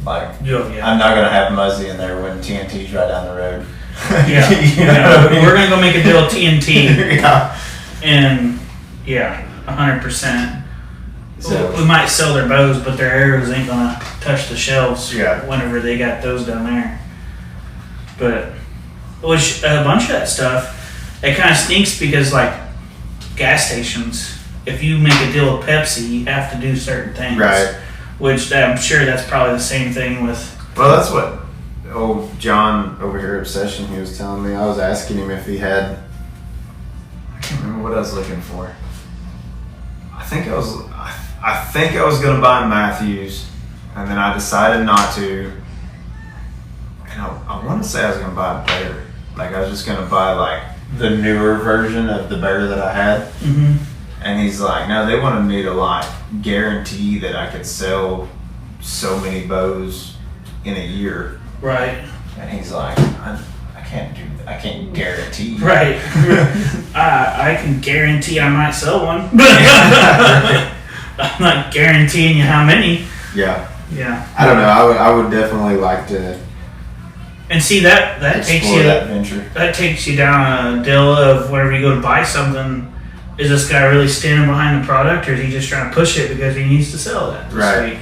Like, I'm not gonna have Muzzy in there when TNT's right down the road. Yeah, You know? We're gonna go make a deal with TNT. Yeah. And 100%. So, We might sell their bows, but their arrows ain't gonna touch the shelves. Yeah. Whenever they got those down there. But which a bunch of that stuff, it kind of stinks because like gas stations, if you make a deal with Pepsi, you have to do certain things. Right. Which I'm sure that's probably the same thing with. Well, that's what old John over here at Obsession, he was telling me. I was asking him if he had, I can't remember what I was looking for. I think I was gonna buy Matthews, and then I decided not to. And I want to say I was gonna buy a Bear. Like I was just gonna buy like the newer version of the Bear that I had. Mm-hmm. And he's like, no, they wanted me to like guarantee that I could sell so many bows in a year. Right. And he's like, I can't do that. I can't guarantee. Right. I can guarantee I might sell one. I'm not guaranteeing you how many. Yeah. Yeah. I don't know. I would definitely like to. And see that takes you that venture. That takes you down a deal of whenever you go to buy something. Is this guy really standing behind the product, or is he just trying to push it because he needs to sell that this week?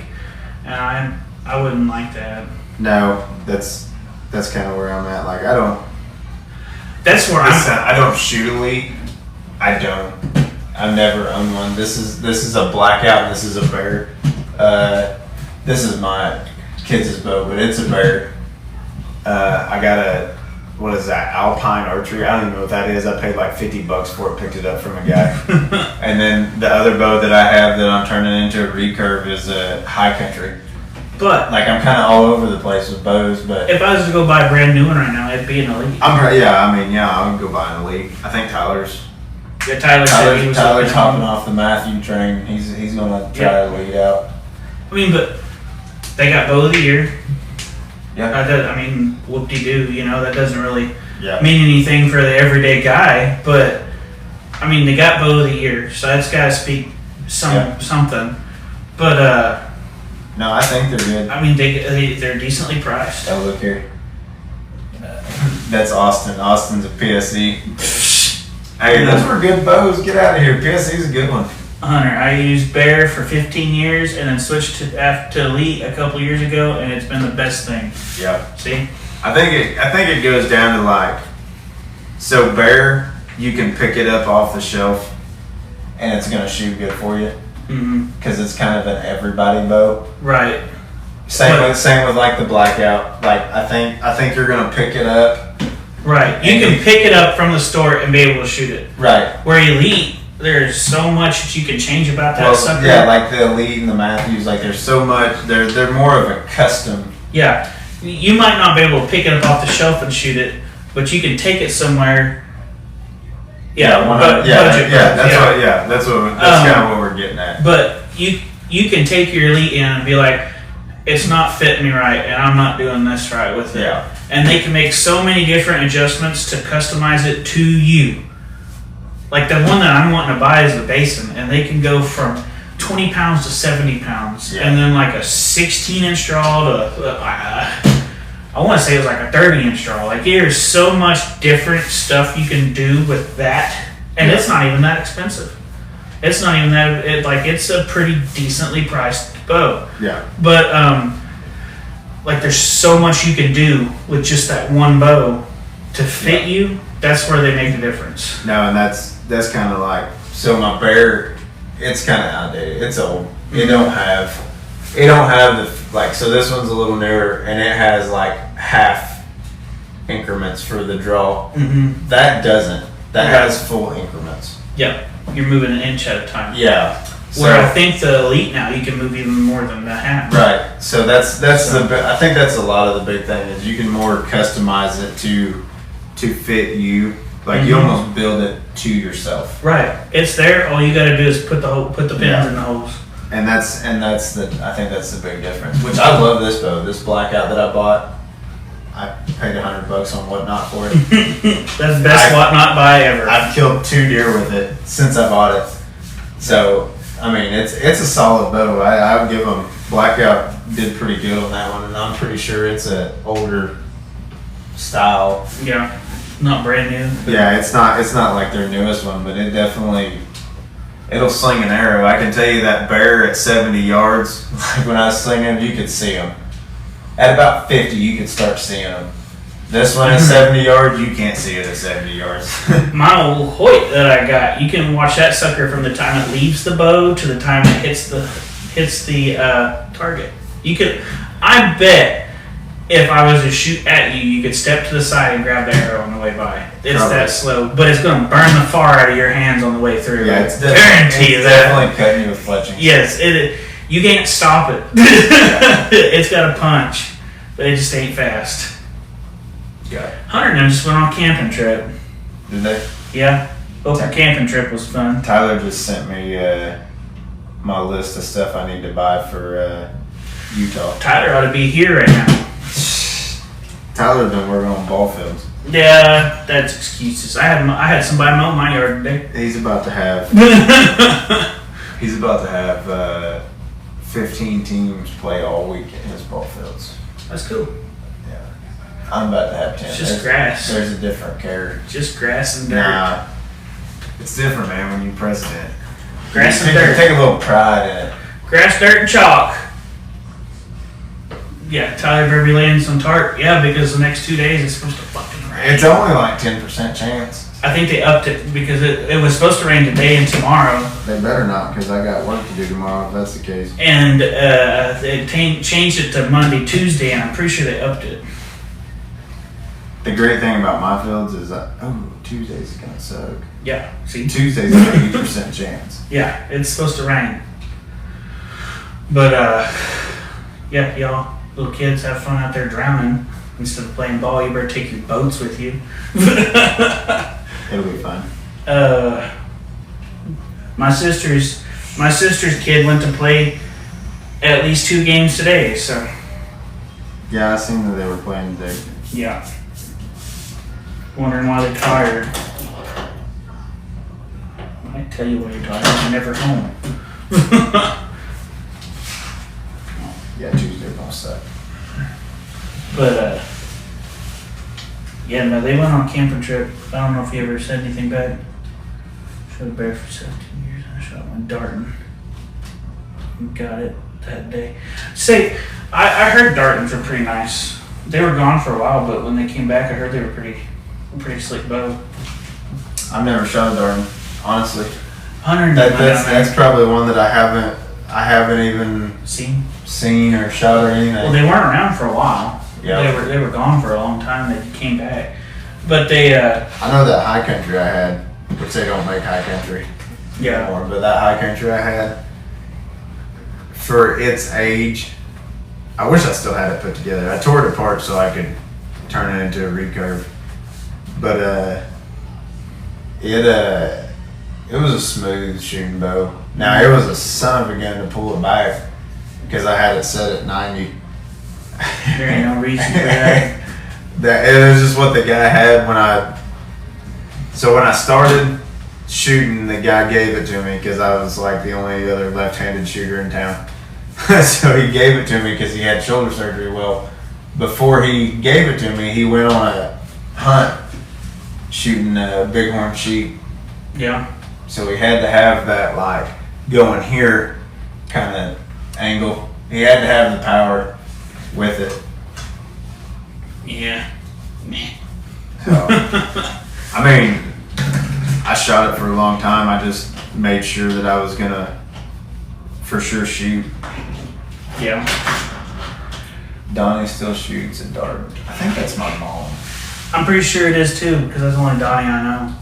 And I wouldn't like that. No, that's kind of where I'm at. Like I don't. That's where I don't shoot elite. I don't. I've never owned one. This is a blackout. And this is a Bear. This is my kids' bow, but it's a Bear. I got a. What is that? Alpine archery. I don't even know what that is. I paid like $50 for it. Picked it up from a guy. And then the other bow that I have that I'm turning into a recurve is a high country. But like I'm kind of all over the place with bows. But if I was to go buy a brand new one right now, it'd be an elite. I would go buy an elite. I think Tyler's. Yeah, Tyler's hopping off the Matthew train. He's gonna try elite out. I mean, but they got bow of the year. Yeah. Whoop-de-doo, that doesn't really Yeah. mean anything for the everyday guy, but I mean, they got bow of the year, so that's got to speak something. But no, I think they're good. I mean, they're decently priced. Oh, look here. That's Austin. Austin's a PSE. Hey, those were good bows. Get out of here. PSE's a good one. Hunter, I used Bear for 15 years and then switched to Elite a couple years ago, and it's been the best thing. Yeah. See? I think it goes down to like, so Bear, you can pick it up off the shelf, and it's gonna shoot good for you. Because it's kind of an everybody bow. Right. Same with like the blackout. Like I think you're gonna pick it up. Right. You can pick it up from the store and be able to shoot it. Right. Where Elite, there's so much that you can change about that sucker. Yeah, like the Elite and the Matthews, like there's so much. They're more of a custom. Yeah. You might not be able to pick it up off the shelf and shoot it, but you can take it somewhere. That's kind of what we're getting at. But you can take your Elite in and be like, it's not fitting me right, and I'm not doing this right with it. Yeah. And they can make so many different adjustments to customize it to you. Like the one that I'm wanting to buy is the Basin, and they can go from 20 pounds to 70 pounds, and then like a 16-inch draw to I want to say it was like a 30-inch draw. Like there's so much different stuff you can do with that, and it's not even that expensive. It's not even that. It's a pretty decently priced bow. Yeah. But like there's so much you can do with just that one bow to fit you. That's where they make the difference. No, and that's kind of like, so my Bear, it's kind of outdated. It's old. It don't have the, like, so this one's a little newer, and it has like half increments for the draw. Mm-hmm. That doesn't. That has full increments. Yeah, you're moving an inch at a time. Yeah. Where I think the Elite now you can move even more than the half. Right. So I think that's a lot of the big thing is you can more customize it to fit you. Like you almost build it to yourself. Right. It's there. All you got to do is put the pins in the holes. And I think that's the big difference. Which I love this bow. This blackout that I bought. paid $100 on whatnot for it. That's the best whatnot buy ever. I've killed 2 deer with it since I bought it. So, I mean, it's a solid bow. I would give them, Blackout did pretty good on that one, and I'm pretty sure it's an older style. Yeah, not brand new. Yeah, it's not like their newest one, but it definitely, it'll sling an arrow. I can tell you that bear at 70 yards, like when I was slinging, you could see them. At about 50, you could start seeing them. This one at 70 yards, you can't see it at 70 yards. My old Hoyt that I got, you can watch that sucker from the time it leaves the bow to the time it hits the target. You could, I bet, if I was to shoot at you, you could step to the side and grab the arrow on the way by. It's Probably. that slow, but it's going to burn the far out of your hands on the way through. Yeah, it's guarantee it's that. definitely cutting you with fletching. Yes, you can't stop it. It's got a punch, but it just ain't fast. Yeah. Hunter and I just went on a camping trip. Did they? Yeah, open camping trip was fun. Tyler just sent me my list of stuff I need to buy for Utah. Tyler ought to be here right now. Tyler's been working on ball fields. Yeah, that's excuses. I had somebody mow my yard today. He's about to have 15 teams play all week in his ball fields. That's cool. Yeah, I'm about to have 10. It's just grass. There's a different character. Just grass and dirt. Nah, it's different, man. When you're president, Grass and you dirt. take a little pride in it. Grass, dirt, and chalk. Yeah, Tyler better be laying some tarp. Yeah, because the next 2 days it's supposed to fucking rain. It's only like 10% chance. I think they upped it because it was supposed to rain today and tomorrow. They better not, because I got work to do tomorrow if that's the case. And they changed it to Monday, Tuesday, and I'm pretty sure they upped it. The great thing about my fields is Tuesday's gonna suck. Yeah, see? Tuesday's an 80% chance. Yeah, it's supposed to rain. But, yeah, y'all, little kids, have fun out there drowning. Instead of playing ball, you better take your boats with you. It'll be fun. My sister's kid went to play at least 2 games today, so. Yeah, I seen that they were playing today. Yeah. Wondering why they're tired. I might tell you why you're tired. You're never home. Yeah, Tuesday gonna suck. But, yeah, no, they went on a camping trip. I don't know if you ever said anything back. Shot a bear for 17 years. I shot one darting. Got it that day. Say, I heard dartings were pretty nice. They were gone for a while, but when they came back, I heard they were pretty slick bow. I've never shot a darting, honestly. That's That's probably one that I haven't even seen or shot or anything. Well, they weren't around for a while. Yeah. They were gone for a long time. They came back, but they. I know that high country I had, which they don't make high country anymore, but that high country I had, for its age, I wish I still had it put together. I tore it apart so I could turn it into a recurve, but it was a smooth shooting bow. Now it was a son of a gun to pull it back because I had it set at 90. There ain't no reason for that. It was just what the guy had when I started shooting, the guy gave it to me because I was like the only other left-handed shooter in town. So he gave it to me because he had shoulder surgery. Well, before he gave it to me, he went on a hunt shooting bighorn sheep. Yeah. So he had to have that like going here kind of angle. He had to have the power with it. Yeah. So, I mean, I shot it for a long time. I just made sure that I was gonna for sure shoot. Yeah. Donnie still shoots at dart. I think that's my mom. I'm pretty sure it is too, because that's the only Donnie I know.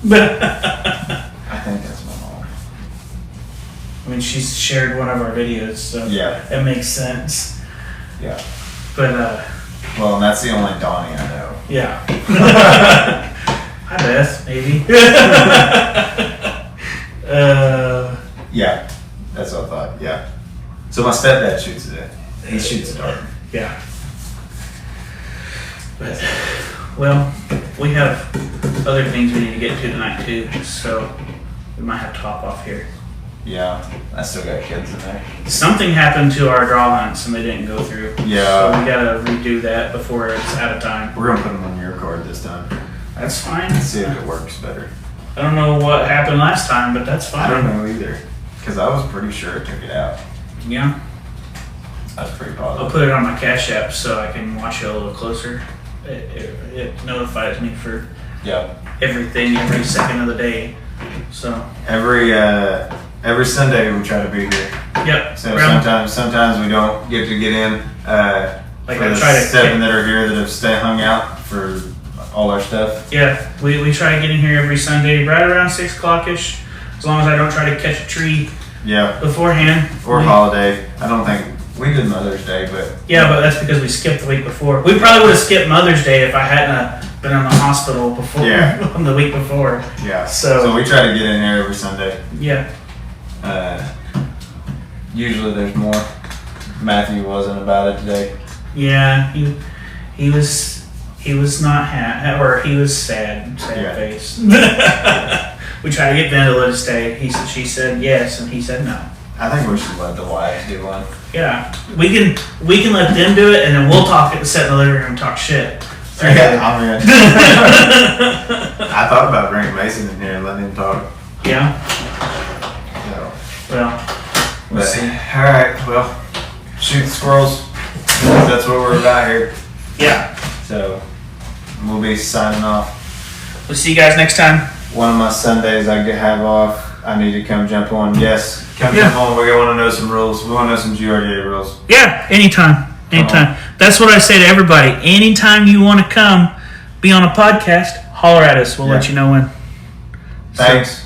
I think that's my mom. I mean, she's shared one of our videos, so Yeah. it makes sense. Yeah. But Well, and that's the only Donnie I know. yeah. Hi Beth, maybe. Yeah, that's what I thought. Yeah. So my stepdad shoots it. He shoots a dart. Yeah. But, well, we have other things we need to get to tonight too, so we might have to hop off here. Yeah, I still got kids in there. Something happened to our draw hunts and they didn't go through. Yeah. So we gotta redo that before it's out of time. We're gonna put them on your card this time. That's fine. See if it works better. I don't know what happened last time, but that's fine. I don't know either, because I was pretty sure it took it out. Yeah. That's pretty I'll positive. put it on my Cash App so I can watch it a little closer. It notifies me for Yeah. everything every second of the day. So. Every Sunday we try to be here. Yep. So sometimes we don't get to get in. Like for I the try to 7 that are here that have hung out for all our stuff. Yeah, we try to get in here every Sunday right around 6 o'clock-ish, as long as I don't try to catch a tree Yeah. beforehand. Or holiday. I don't think we did Mother's Day, but Yeah, but that's because we skipped the week before. We probably would have skipped Mother's Day if I hadn't been in the hospital before. Yeah. On the week before. yeah. So we try to get in here every Sunday. Yeah. Usually there's more. Matthew wasn't about it today. Yeah, he was not happy, or he was sad Yeah. face. We tried to get Vendela to stay. She said yes, and he said no. I think we should let the wives do one. Yeah, we can let them do it, and then we'll sit in the living room and talk shit. Yeah, I'm in. I thought about bringing Mason in here and letting him talk. Yeah. So, Well, we'll but, see. all right. Well, shoot the squirrels. That's what we're about here. Yeah. So we'll be signing off. We'll see you guys next time. One of my Sundays I have off. I need to come jump on. Yes, come Yeah. jump on. We want to know some rules. We want to know some GRDA rules. Yeah, anytime. Anytime. That's what I say to everybody. Anytime you want to come be on a podcast, holler at us. We'll let you know when. Thanks.